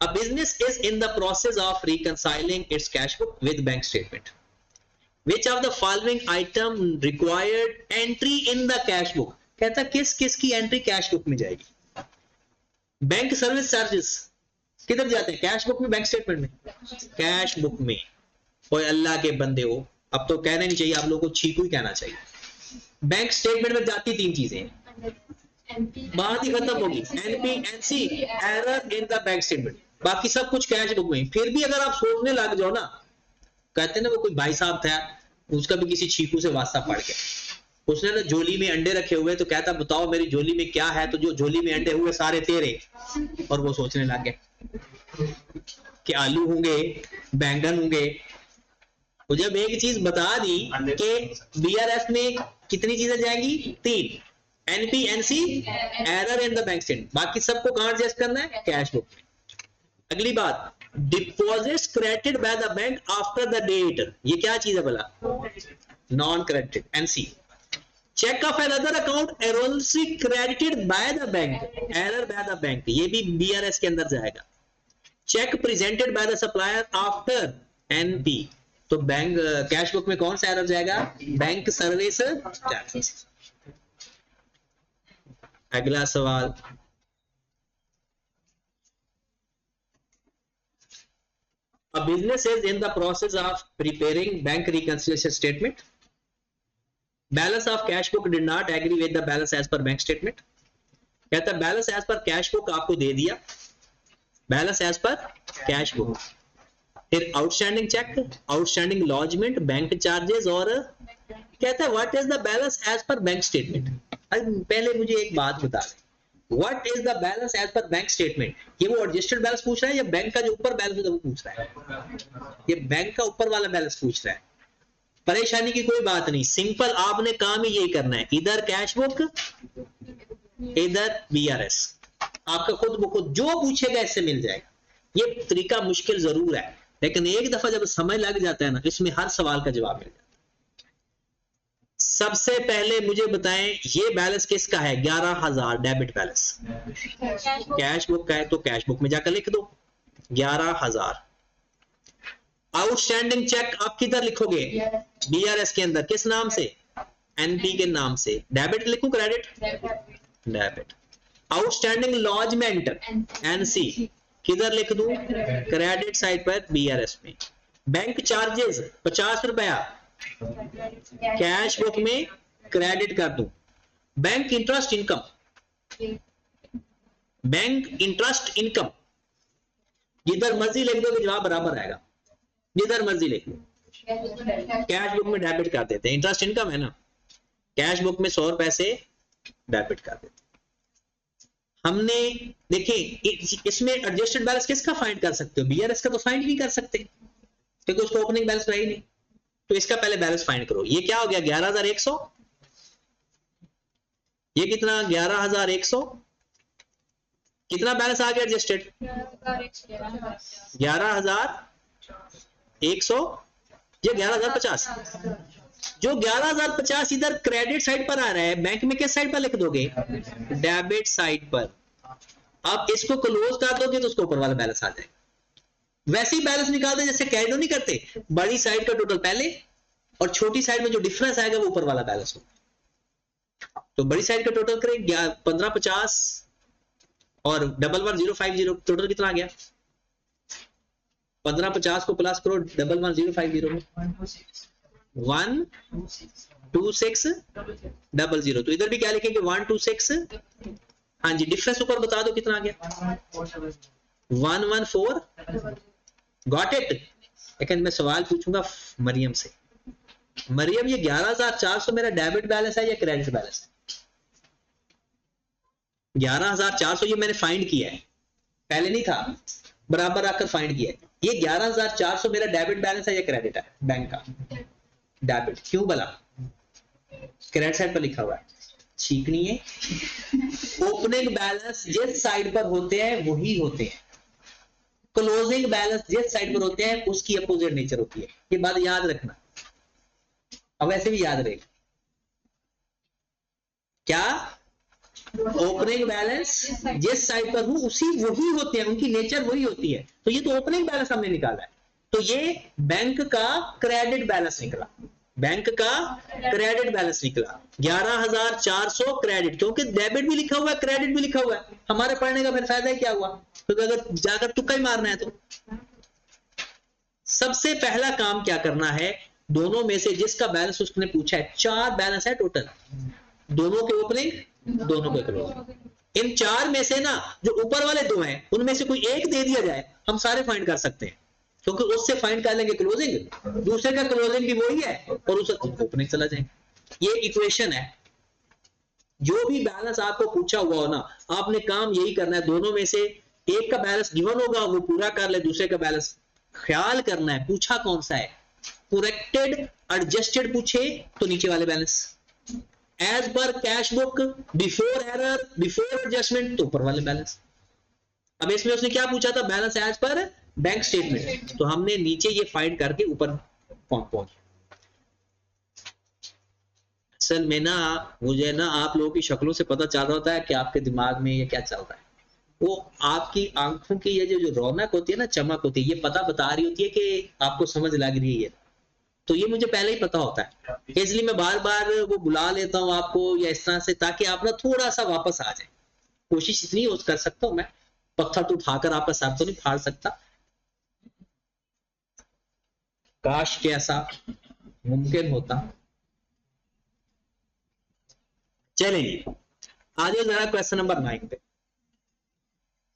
A business is in the process of reconciling its cash book with bank statement. Which of the following item required entry in the cash book? कहता किस किस की एंट्री कैश बुक में जाएगी? बैंक सर्विस चार्जेस किधर जाते हैं? Cash book में, बैंक स्टेटमेंट में? कैश बुक में। और अल्लाह के बंदे हो, अब तो कहना नहीं चाहिए, आप लोगों को छीकू ही कहना चाहिए। बैंक स्टेटमेंट में जाती 3 चीजें, बात ही खत्म होगी। NP, NC, error in the bank statement, बाकी सब कुछ कैश बुक में। फिर भी अगर आप सोचने लग जाओ ना, कहते हैं ना वो कोई भाई साहब था, उसका भी किसी छीकू से वास्ता पड़ गया, उसने ना झोली में अंडे रखे हुए, तो कहता बताओ मेरी झोली में क्या है? तो जो झोली में अंडे हुए सारे तेरे। और वो सोचने लग गए कि आलू होंगे, बैंगन होंगे। तो जब एक चीज बता दी कि बीआरएस में कितनी चीजें जाएंगी? 3, NP, NC, error in the bank statement, बाकी सबको कहां एडजस्ट करना है? कैश बुक में। अगली बात, deposits credited by the bank after the date, ये क्या चीज है भला? Non credited, NC. Cheque of another account erroneously credited by the bank, error by the bank, ये भी बीआरएस के अंदर जाएगा। Cheque presented by the supplier after NP, तो बैंक कैश बुक में कौन सा एरर जाएगा? Bank service charges. अगला सवाल, a business is in the process of preparing bank reconciliation statement. Balance of cash book did not agree with the balance as per bank statement. कहता है balance as per cash book आपको दे दिया, balance as per cash book, फिर outstanding cheque, outstanding lodgement, bank charges, और कहता है what is the balance as per bank statement. पहले मुझे एक बात बता दें, what is the balance as per bank statement, ये वो एडजस्टेड बैलेंस पूछ रहा है या बैंक का जो ऊपर बैलेंस है वो पूछ रहा है? ये बैंक का ऊपर वाला बैलेंस पूछ रहा है। परेशानी की कोई बात नहीं, सिंपल आपने काम ही यही करना है, इधर कैश बुक, इधर बीआरएस, आपका खुद ब खुद जो पूछेगा इससे मिल जाएगा। ये तरीका मुश्किल जरूर है, लेकिन एक दफा जब समझ लग जाता है ना, इसमें हर सवाल का जवाब मिल जाता है। सबसे पहले मुझे बताएं ये बैलेंस किसका है? 11,000 डेबिट बैलेंस। कैश बुक का है तो कैश बुक में जाकर लिख दो, 11,000। आउटस्टैंडिंग चेक आप किधर लिखोगे? बीआरएस के अंदर। किस नाम से? एनपी के नाम से। डेबिट लिखूं credit? Debit. Outstanding lodgement NC किधर लिख दूं? क्रेडिट साइड पर बीआरएस में। बैंक चार्जेस 50 रुपया कैश बुक में क्रेडिट कर दूं। Bank interest income, bank interest income जिधर मर्जी लिख दो जवाब बराबर आएगा, जिधर मर्जी लिख लो। कैश बुक में डेबिट कर देते हैं, इंटरेस्ट इनकम है ना, कैश बुक में 100 रुपए से डेबिट कर देते हैं। हमने देखिए इसमें एडजस्टेड बैलेंस किसका फाइंड कर सकते हो? बीआरएस का तो फाइंड नहीं कर सकते क्योंकि उसका ओपनिंग बैलेंस है ही नहीं। तो इसका पहले बैलेंस फाइंड करो। ये क्या हो गया? 11,100। ये कितना? 11,100। कितना बैलेंस आ गया एडजस्टेड? 11,100। ये 11,050। जो 11,050 इधर क्रेडिट साइड पर आ रहा है, बैंक में किस साइड पर लिख दोगे? डेबिट साइड पर। आप इसको क्लोज कर दोगे तो उसको ऊपर वाला बैलेंस आ जाएगा। वैसे ही बैलेंस निकाल दे जैसे कैश नहीं करते, बड़ी साइड का टोटल पहले और छोटी साइड में जो डिफरेंस आएगा वो ऊपर वाला बैलेंस होगा। तो बड़ी साइड का टोटल करें 1550 और 11050, टोटल कितना आ गया? 1550 को प्लस करो 11050 में 12600। तो इधर भी क्या लिखेंगे? 126। हाँ जी, डिफरेंस ऊपर बता दो कितना आ गया? 114। Got it? लेकिन मैं सवाल पूछूंगा मरियम से। मरियम, ये 11,400 मेरा डेबिट बैलेंस है या क्रेडिट बैलेंस है? 11,400 ये मैंने फाइंड किया है, पहले नहीं था, बराबर आकर फाइंड किया है। ये 11,400 मेरा डेबिट बैलेंस है या क्रेडिट है? बैंक का डेबिट। क्यों भला? क्रेडिट साइड पर लिखा हुआ है। सीखनी है। ओपनिंग बैलेंस जिस साइड पर होते हैं वही होते हैं, क्लोजिंग बैलेंस जिस साइड पर होते हैं उसकी अपोजिट नेचर होती है। ये बात याद रखना, अब वैसे भी याद रहेगा। क्या? ओपनिंग बैलेंस जिस साइड पर हूं उसी वही होते हैं, उनकी नेचर वही होती है। तो ये तो ओपनिंग बैलेंस हमने निकाला है, तो ये बैंक का क्रेडिट बैलेंस निकला, बैंक का क्रेडिट बैलेंस निकला 11,400 क्रेडिट, क्योंकि डेबिट भी लिखा हुआ है क्रेडिट भी लिखा हुआ है। हमारे पढ़ने का फिर फायदा ही क्या हुआ? क्योंकि अगर जाकर तुक्का ही मारना है तो सबसे पहला काम क्या करना है, दोनों में से जिसका बैलेंस उसने पूछा है, 4 बैलेंस है टोटल, दोनों के ओपनिंग दोनों के क्लोजिंग। इन 4 में से ना जो ऊपर वाले 2 हैं उनमें से कोई एक दे दिया जाए, हम सारे फाइंड कर सकते हैं, क्योंकि उससे फाइंड कर लेंगे क्लोजिंग, दूसरे का क्लोजिंग भी वही है और उससे ओपनिंग चला जाएंगे। ये इक्वेशन है। जो भी बैलेंस आपको पूछा हुआ हो ना, आपने काम यही करना है, दोनों में से एक का बैलेंस गिवन होगा वो पूरा कर ले, दूसरे का बैलेंस ख्याल करना है पूछा कौन सा है। करेक्टेड एडजस्टेड पूछे तो नीचे वाले balance, as per cash book, before error, before adjustment तो ऊपर वाले बैलेंस। अब इसमें उसने क्या पूछा था? Balance as per bank statement, तो हमने नीचे ये फाइंड करके ऊपर पहुंचे। असल में ना मुझे ना आप लोगों की शक्लों से पता चल रहा होता है कि आपके दिमाग में ये क्या चल रहा है। वो आपकी आंखों की ये जो रौनक होती है ना, चमक होती है, ये पता बता रही होती है कि आपको समझ लग रही है। तो ये मुझे पहले ही पता होता है, इसलिए मैं बार बार वो बुला लेता हूँ आपको या इस तरह से, ताकि आप ना थोड़ा सा वापस आ जाए। कोशिश इतनी कर सकता हूँ मैं, पत्थर तो उठाकर आपका सर तो नहीं फाड़ सकता, काश के ऐसा मुमकिन होता। चलिए आ जाओ जरा क्वेश्चन नंबर 9 पे।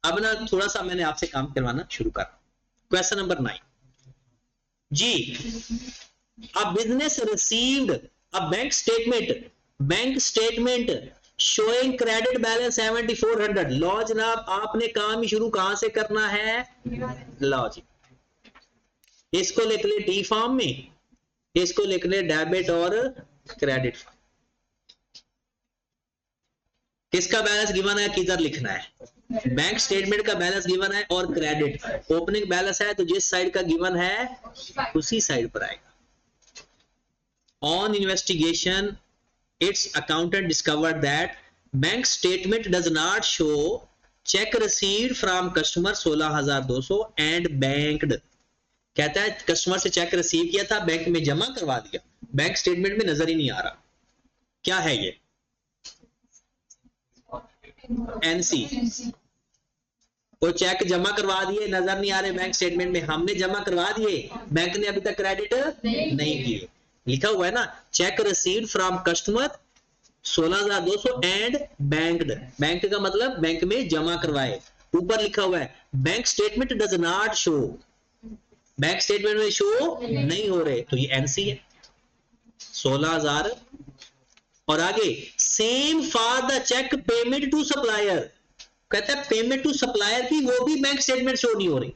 अब ना थोड़ा सा मैंने आपसे काम करवाना शुरू कर। क्वेश्चन नंबर 9 जी, a business received a bank statement showing credit balance 7400। लो जनाब, आपने काम ही शुरू कहां से करना है? लो जी, इसको लिख ले डी फॉर्म में, इसको लिख ले डेबिट और क्रेडिट फॉर्म। किसका बैलेंस गिवन है, किधर लिखना है? बैंक स्टेटमेंट का बैलेंस गिवन है और क्रेडिट ओपनिंग बैलेंस है, तो जिस साइड का गिवन है उसी साइड पर आएगा। On investigation, its accountant discovered that bank statement does not show check received from customer 16,200 and banked, कहता है कस्टमर से चेक रिसीव किया था, बैंक में जमा करवा दिया, बैंक स्टेटमेंट में नजर ही नहीं आ रहा, क्या है ये? एनसी। वो चेक जमा करवा दिए, नजर नहीं आ रहे बैंक स्टेटमेंट में, हमने जमा करवा दिए, बैंक ने अभी तक क्रेडिट नहीं किए, लिखा हुआ है ना check received from customer 16,200 and banked, bank का मतलब बैंक में जमा करवाए, ऊपर लिखा हुआ है bank statement does not show, bank statement में शो नहीं हो रहे, तो ये एनसी है 16,000। और आगे same for the cheque payment to supplier, कहता है पेमेंट टू सप्लायर की वो भी बैंक स्टेटमेंट शो नहीं हो रही,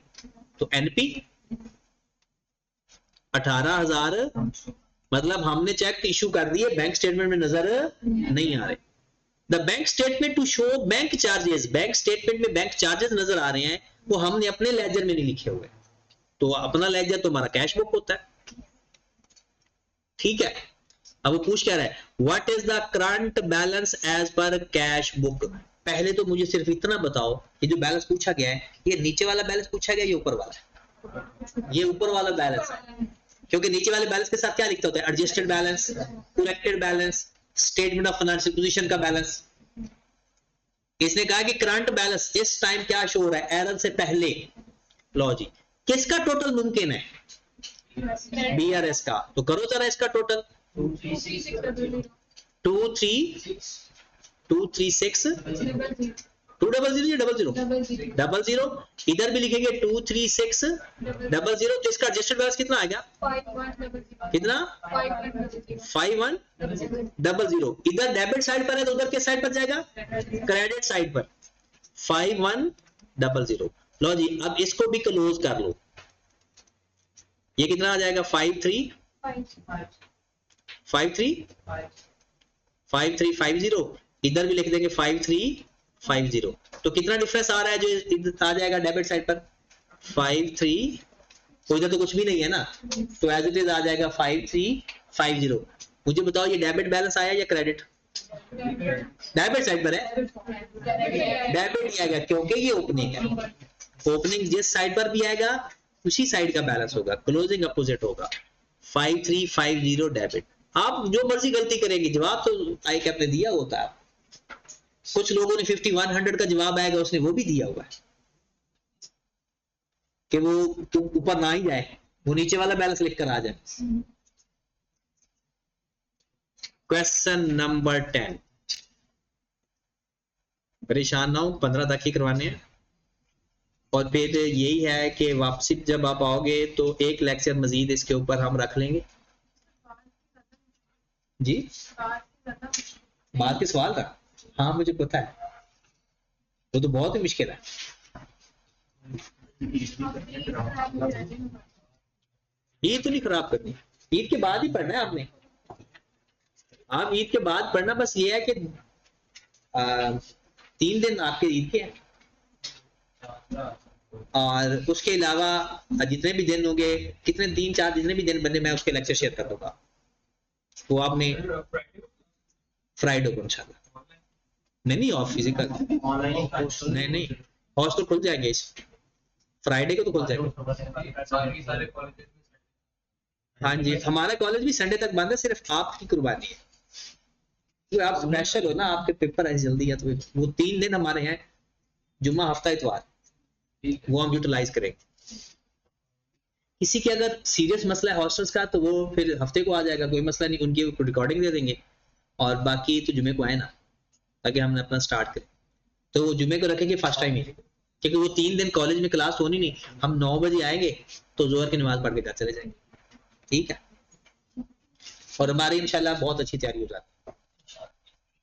तो एनपी 18,000, मतलब हमने चेक इशू कर दिए, बैंक स्टेटमेंट में नजर नहीं आ रहे। The bank statement to show bank charges, bank statement में बैंक चार्जेस नजर आ रहे हैं, वो हमने अपने लेजर में नहीं लिखे हुए, तो अपना लेजर तो हमारा कैश बुक होता है, ठीक है। अब वो पूछ क्या रहा है what is the current balance as per cash book, पहले तो मुझे सिर्फ इतना बताओ, ये जो बैलेंस पूछा गया है ये नीचे वाला बैलेंस पूछा गया, ये ऊपर वाला, ये ऊपर वाला बैलेंस है, क्योंकि नीचे वाले बैलेंस के साथ क्या लिखता होता है adjusted balance, corrected balance, statement of financial position का बैलेंस। इसने कहा कि करंट बैलेंस इस टाइम क्या शो हो रहा है एरर से पहले, लो जी किसका टोटल मुमकिन है? बीआरएस का, तो करो जरा इसका टोटल 236 200 इधर भी लिखेंगे 23600, तो इसका एडजस्टेड बैलेंस कितना आएगा? कितना? 5100। इधर डेबिट साइड पर है तो उधर किस साइड पर जाएगा? क्रेडिट साइड पर 5100। लो जी अब इसको भी क्लोज कर लो, ये कितना आ जाएगा? 5350, इधर भी लिख देंगे 5350, तो कितना डिफरेंस आ रहा है जो इधर आ जाएगा डेबिट साइड पर? 53, तो इधर तो कुछ भी नहीं है ना, तो एज इट इज आ जाएगा 5350। मुझे बताओ ये डेबिट बैलेंस आया या क्रेडिट? डेबिट साइड पर है, डेबिट ही आएगा क्योंकि ये ओपनिंग है, ओपनिंग जिस साइड पर भी आएगा उसी साइड का बैलेंस होगा, क्लोजिंग अपोजिट होगा। 5350 डेबिट। आप जो मर्जी गलती करेंगे, जवाब तो आई कैप ने दिया होता है, कुछ लोगों ने 5100 का जवाब आएगा उसने वो भी दिया हुआ है कि वो ऊपर ना ही जाए, वो नीचे वाला बैलेंस लिखकर आ जाए। क्वेश्चन नंबर 10, परेशान ना हो, 15 तक ही करवाने हैं, और फिर यही है कि वापसी जब आप आओगे तो एक लेक्चर मजीद इसके ऊपर हम रख लेंगे। जी बात के सवाल का, हाँ मुझे पता है, वो तो बहुत ही मुश्किल है। ईद तो नहीं खराब करनी, ईद के बाद ही पढ़ना है आपने, आप ईद के बाद पढ़ना, बस ये है कि 3 दिन आपके ईद के हैं, और उसके अलावा जितने भी दिन होंगे, कितने 3-4 जितने भी दिन बने, मैं उसके लेक्चर शेयर कर दूंगा, वो आपने फ्राइडे को इंशाल्लाह। नहीं ऑफ फिजिकल, नहीं हॉस्टल खुल जाएंगे इस फ्राइडे को, तो खुल जाएंगे। हाँ जी हमारा कॉलेज भी संडे तक बंद है, सिर्फ आपकी कुर्बानी है, तो आप स्पेशल हो ना, आपके पेपर ऐसे जल्दी है, तो वो 3 दिन हमारे हैं, जुम्मा हफ्ता इतवार, वो हम यूटिलाइज करेंगे। किसी के अगर सीरियस मसला है हॉस्टल्स का तो वो फिर हफ्ते को आ जाएगा, कोई मसला नहीं, उनकी रिकॉर्डिंग दे देंगे, और बाकी तो जुमे को आए ना, ताकि हमने अपना स्टार्ट करें, तो वो जुमे को रखेंगे फर्स्ट टाइम ही, क्योंकि वो 3 दिन कॉलेज में क्लास होनी नहीं, हम 9 बजे आएंगे तो जोहर की नमाज पढ़ के घर चले जाएंगे, ठीक है। और हमारी इंशाल्लाह बहुत अच्छी तैयारी हो जाती है,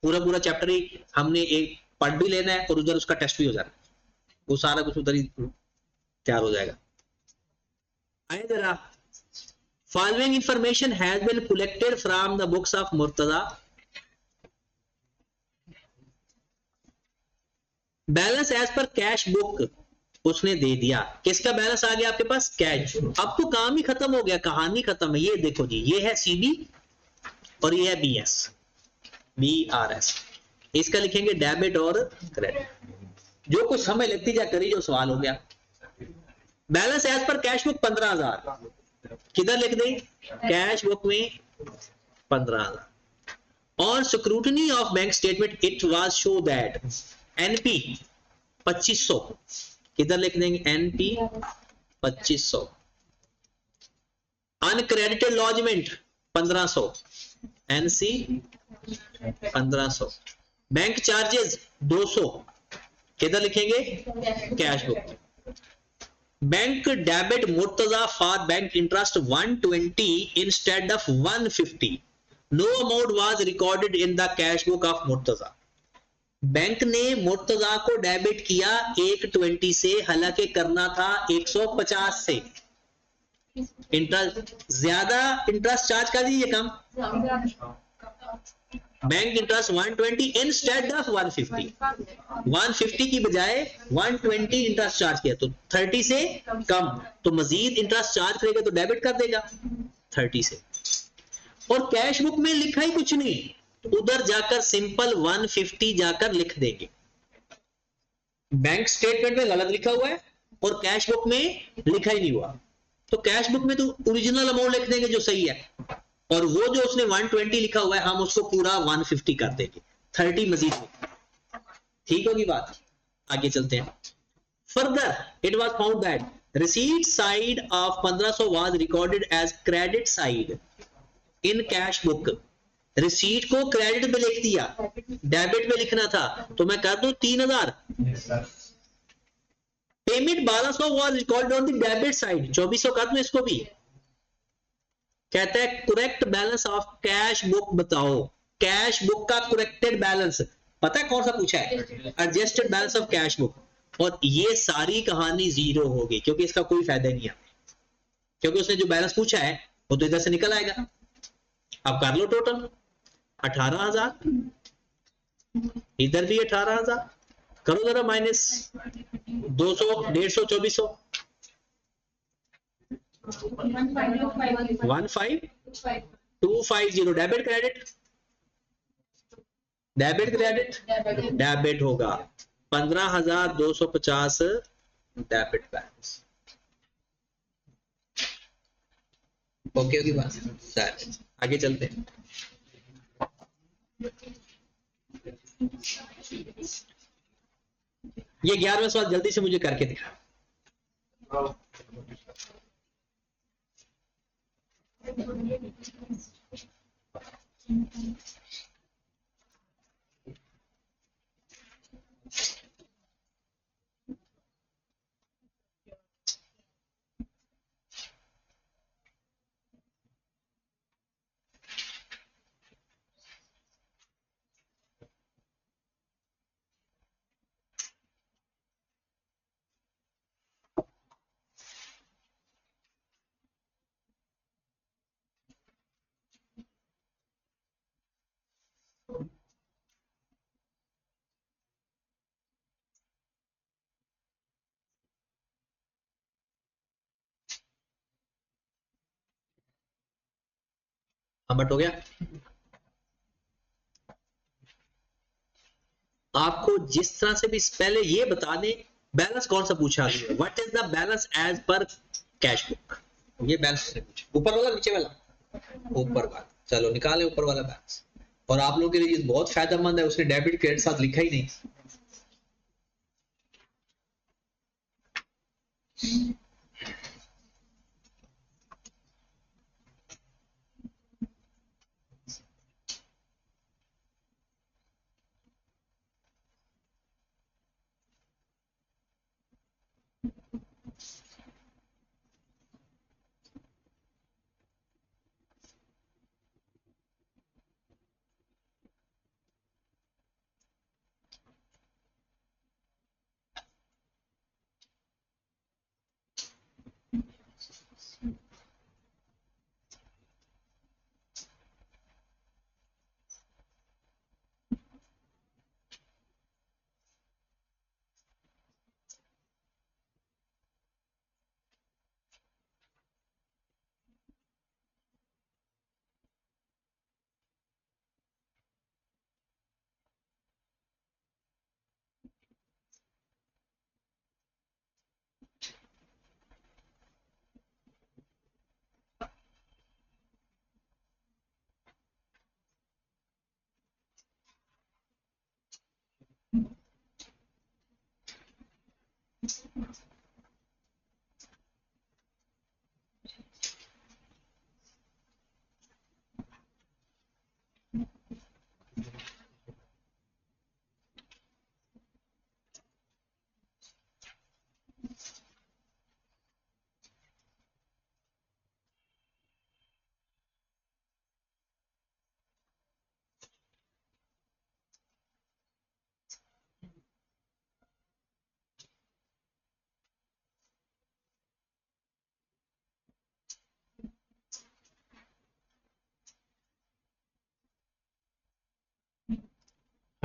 पूरा चैप्टर ही हमने एक पढ़ भी लेना है और उधर उसका टेस्ट भी हो जाना है, वो सारा कुछ उधर ही तैयार हो जाएगा। आइए जरा, following information has been collected from the books of Murtaza. Balance as per cash book उसने दे दिया, किसका बैलेंस आ गया आपके पास? कैश। अब तो काम ही खत्म हो गया, कहानी खत्म है। ये देखो जी, ये है सीबी और ये है बीएस, बीआरएस, इसका लिखेंगे डेबिट और क्रेडिट। जो कुछ समय लगती जा करी जो सवाल हो गया। Balance as per cash book 15,000, किधर लिख दें? कैश बुक में 15,000। On scrutiny of bank statement, it was show that NP 2500, किधर लिख देंगे? NP 2500, uncredited lodgement 1500, NC 1500, bank charges 200, किधर लिखेंगे? Cash book. Bank debit Murtaza for bank interest 120 instead of 150, no amount was recorded in the cash book of Murtaza. Bank ने मुर्तजा को debit किया 120 से, हालांकि करना था 150 से। इंटरेस्ट ज्यादा, इंटरेस्ट चार्ज कर दीजिए कम। बैंक इंटरेस्ट 120 इंस्टेड ऑफ 150, 150 की बजाय 120 इंटरेस्ट चार्ज किया, तो 30 से कम, तो मजीद इंटरेस्ट चार्ज करेगा तो डेबिट कर देगा 30 से। और कैश बुक में लिखा ही कुछ नहीं, तो उधर जाकर सिंपल 150 जाकर लिख देंगे। बैंक स्टेटमेंट में गलत लिखा हुआ है और कैश बुक में लिखा ही नहीं हुआ, तो कैश बुक में तो ओरिजिनल अमाउंट लिख देंगे जो सही है, और वो जो उसने 120 लिखा हुआ है हम उसको पूरा 150 कर देंगे, 30 मजीद लिख। ठीक होगी बात? आगे चलते हैं। Further it was found that receipt side of 1500 was recorded as credit side in cash book. Receipt को क्रेडिट पे लिख दिया, डेबिट पे लिखना था, तो मैं कर दूं 3000। Payment 1200 was recorded on the debit side, 2400 कर दूं इसको भी। कहता है correct balance of cash book बताओ। कैश बुक का करेक्टेड बैलेंस पता है कौन सा पूछा है? Adjusted balance of cash book. और ये सारी कहानी जीरो होगी क्योंकि इसका कोई फायदा नहीं है, क्योंकि उसने जो बैलेंस पूछा है वो तो इधर से निकल आएगा। अब कर लो टोटल 18,000, इधर भी 18,000, करो जरा minus 200, 150, 2400, 15250। Debit credit, debit credit, debit होगा 15,250 डेबिट बैलेंस। ओके होगी बात? आगे चलते हैं। ये 11वां सवाल जल्दी से मुझे करके दिखा। बट हो गया। आपको जिस तरह से भी पहले ये बता दें बैलेंस कौन सा पूछा गया, what is the balance as per cash book. ये बैलेंस से पूछा, ऊपर वाला नीचे वाला? ऊपर वाला। चलो निकालें ऊपर वाला बैलेंस। और आप लोगों के लिए बहुत फायदेमंद है, उसने डेबिट क्रेडिट साथ लिखा ही नहीं।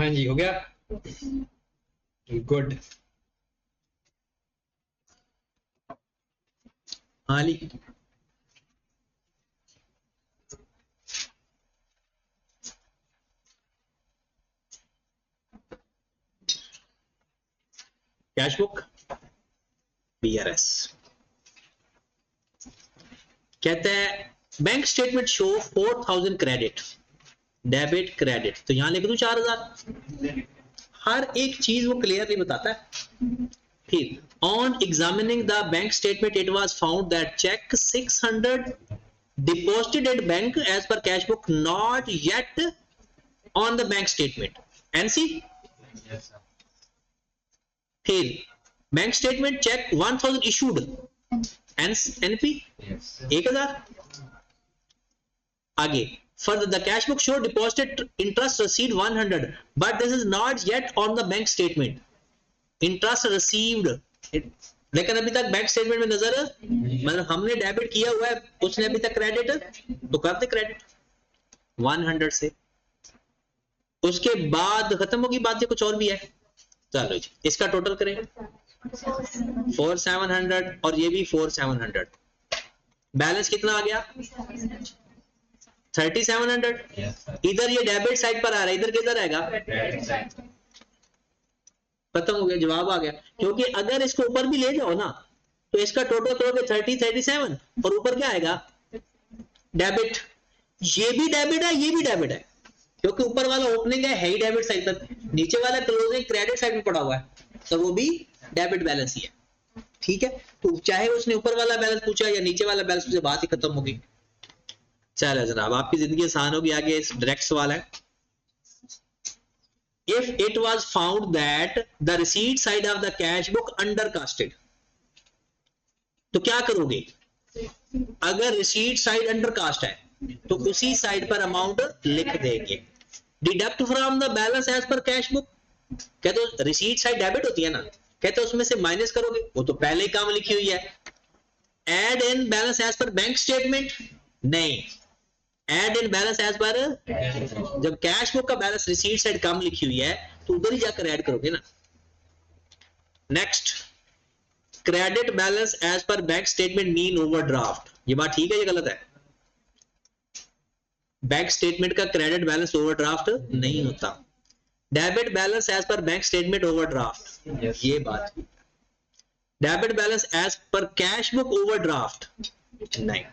हाँ जी, हो गया, गुड। हाली कैश बुक BRS कहते हैं bank statement show 4000 credit, debit credit, तो यहां लिख दूं 4000। हर एक चीज वो क्लियरली बताता है। फिर on examining the bank statement it was found that cheque 600 deposited at bank as per cash book not yet on the bank statement. NC फिर bank statement cheque 1000 issued, NP 1000। आगे further the cash book show deposited interest received 100 but this is not yet on the bank statement interest received लेकिन अभी तक bank statement में नजर मतलब हमने debit किया हुआ है, उसने अभी तक क्रेडिट, तो करते क्रेडिट 100 से। उसके बाद खत्म होगी बात, कुछ और भी है। चलो जी इसका टोटल करें 4700 और ये भी 4700, बैलेंस कितना आ गया 3700। इधर ये डेबिट साइड पर आ रहा है, इधर किधर आएगा, खत्म हो गया, जवाब आ गया। क्योंकि अगर इसको ऊपर भी ले जाओ ना तो इसका टोटल करोगे 30 37 और ऊपर क्या आएगा डेबिट। ये भी डेबिट है, ये भी डेबिट है, क्योंकि ऊपर वाला ओपनिंग है ही डेबिट साइड पर, नीचे वाला क्लोजिंग क्रेडिट साइड में पड़ा हुआ है, तो वो भी डेबिट बैलेंस ही है। ठीक है, तो चाहे उसने ऊपर वाला बैलेंस पूछा या नीचे वाला बैलेंस पूछा, बात ही खत्म होगी। चलो जनाब आपकी जिंदगी आसान होगी। आगे डायरेक्ट सवाल है, if it was found that the receipt side of the cash book undercasted, तो क्या करोगे, अगर रिसीट साइड अंडरकास्ट है तो उसी साइड पर अमाउंट लिख देंगे। Deduct from the balance as per cash book, कहते हो रिसीट साइड डेबिट होती है ना, कहते हो उसमें से माइनस करोगे, वो तो पहले ही काम लिखी हुई है। Add in balance as per bank statement, नहीं, add in balance as per, जब कैश बुक का बैलेंस रिसीट साइड कम लिखी हुई है तो उधर ही जाकर ऐड करोगे ना। Next, credit balance as per bank statement mean overdraft, ये बात ठीक है ये गलत है? बैंक स्टेटमेंट का क्रेडिट बैलेंस ओवरड्राफ्ट नहीं होता। Debit balance as per bank statement overdraft, ये बात। Debit balance as per cash book overdraft नहीं।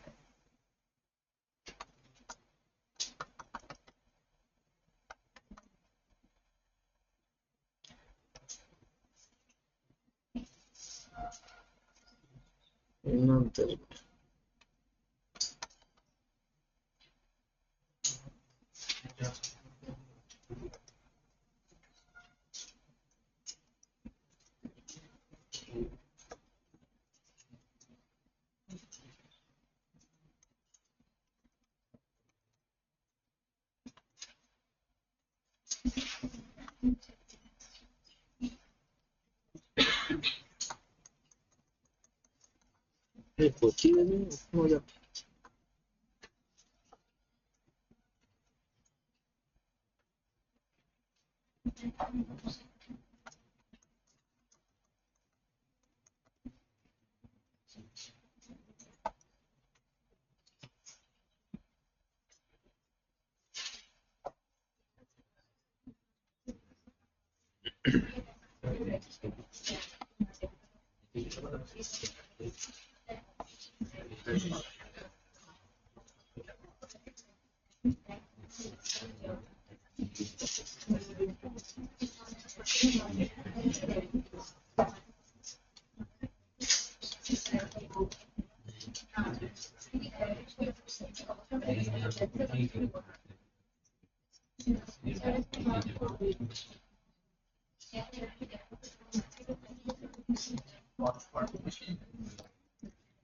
हो जाता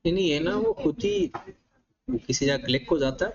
नहीं, ये ना वो खुद ही किसी जगह क्लिक हो जाता है।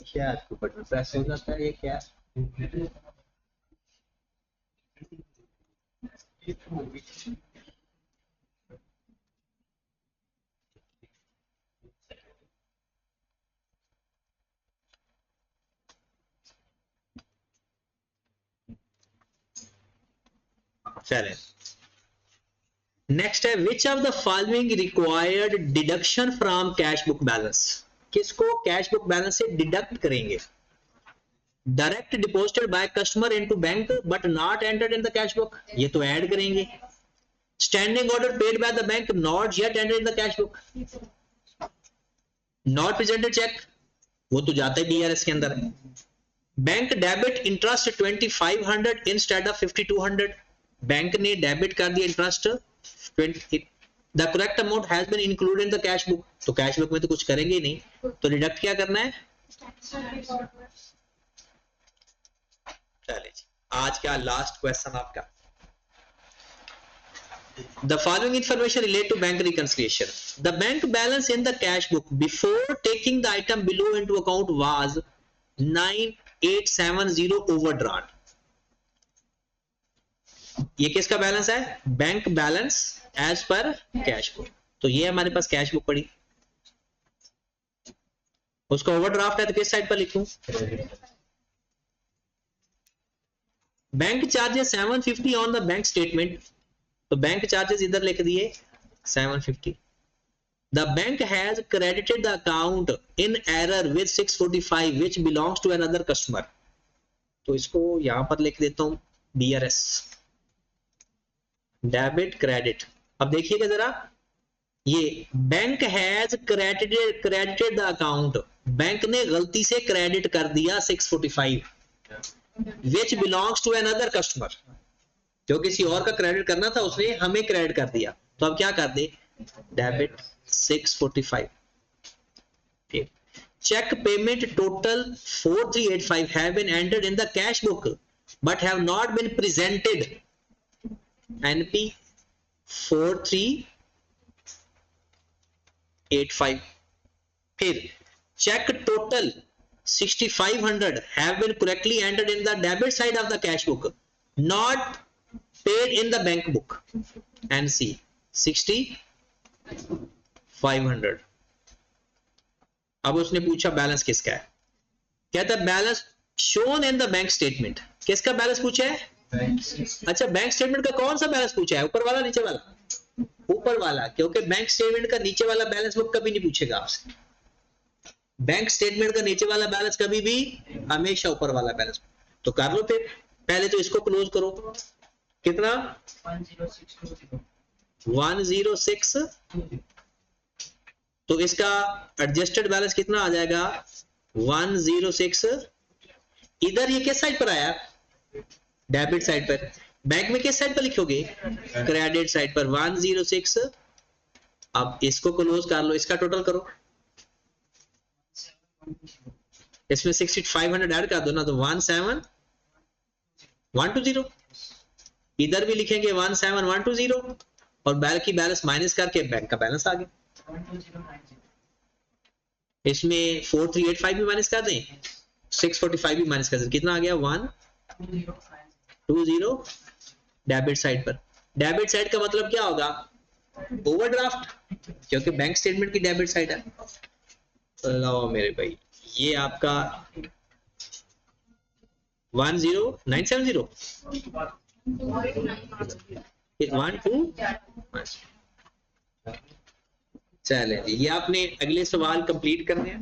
क्या आपको बटन प्रेस हो जाता है ये क्या? चले नेक्स्ट है which of the following required deduction from cash book balance? किसको कैश बुक बैलेंस से डिडक्ट करेंगे? Direct deposited by customer into bank but not entered in the cash book, ये तो ऐड करेंगे. Standing order paid by the bank not yet entered in the cash book. Not presented cheque, वो तो जाता है DRS के अंदर. Bank debit interest 2500 instead of 5200, bank ने डेबिट कर दिया interest 20. The correct amount has been included in the cash book, तो कैश बुक में तो कुछ करेंगे ही नहीं, तो डिडक्ट क्या करना है? चलिए आज का लास्ट क्वेश्चन आपका. The following information relate to bank reconciliation. The bank balance in the cash book before taking the item below into account was 9870 overdraft. ये किसका बैलेंस है? Bank balance as per cash book. तो ये हमारे पास cash book पड़ी, उसका overdraft है तो किस साइड पर लिखूं? Bank charges 750 on the bank statement, तो बैंक चार्जेस इधर लिख दिए 750. The bank has credited the account in error with 645 which belongs to another customer, तो इसको यहां पर लिख देता हूं बीआरएस, डेबिट क्रेडिट. अब देखिएगा जरा, ये bank has credited the account, bank ने गलती से क्रेडिट कर दिया 645 which belongs to another customer, जो किसी और का क्रेडिट करना था उसने हमें क्रेडिट कर दिया, तो अब क्या कर दे? Debit 645. Cheque payment total 4385 have been entered in the cash book but have not been presented. NP 4385. फिर check total 6500 have been correctly entered in the debit side of the cash book, not paid in the bank book. NC 6500. अब उसने पूछा balance किसका है, कहता है balance shown in the bank statement. किसका balance पूछा है? अच्छा, बैंक स्टेटमेंट का कौन सा बैलेंस पूछा है? ऊपर वाला नीचे वाला? ऊपर वाला, क्योंकि बैंक स्टेटमेंट का नीचे वाला बैलेंस वो कभी नहीं पूछेगा आपसे. बैंक स्टेटमेंट का नीचे वाला बैलेंस कभी भी हमेशा ऊपर वाला बैलेंस. तो कर लो फिर, पहले तो इसको क्लोज करो. कितना? 106. तो इसका एडजस्टेड बैलेंस कितना आ जाएगा? 106. इधर ये किस साइड पर आया? डेबिट साइड पर. बैंक में किस साइड पर लिखोगे? क्रेडिट साइड पर 106. अब इसको क्लोज कर लो, इसका टोटल करो, इसमें 6500 ऐड कर दो ना, तो 17120. इधर भी लिखेंगे 17120 और बैंक की बैलेंस माइनस करके बैंक का बैलेंस आ गया. इसमें 4385 भी माइनस कर दें, 645 भी माइनस कर दें, कितना आ गया? 120 डेबिट साइड पर. डेबिट साइड का मतलब क्या होगा? ओवरड्राफ्ट, क्योंकि बैंक स्टेटमेंट की डेबिट साइड है. लो मेरे भाई, ये आपका 10970 1 2 चले, ये आपने अगले सवाल कंप्लीट करने हैं।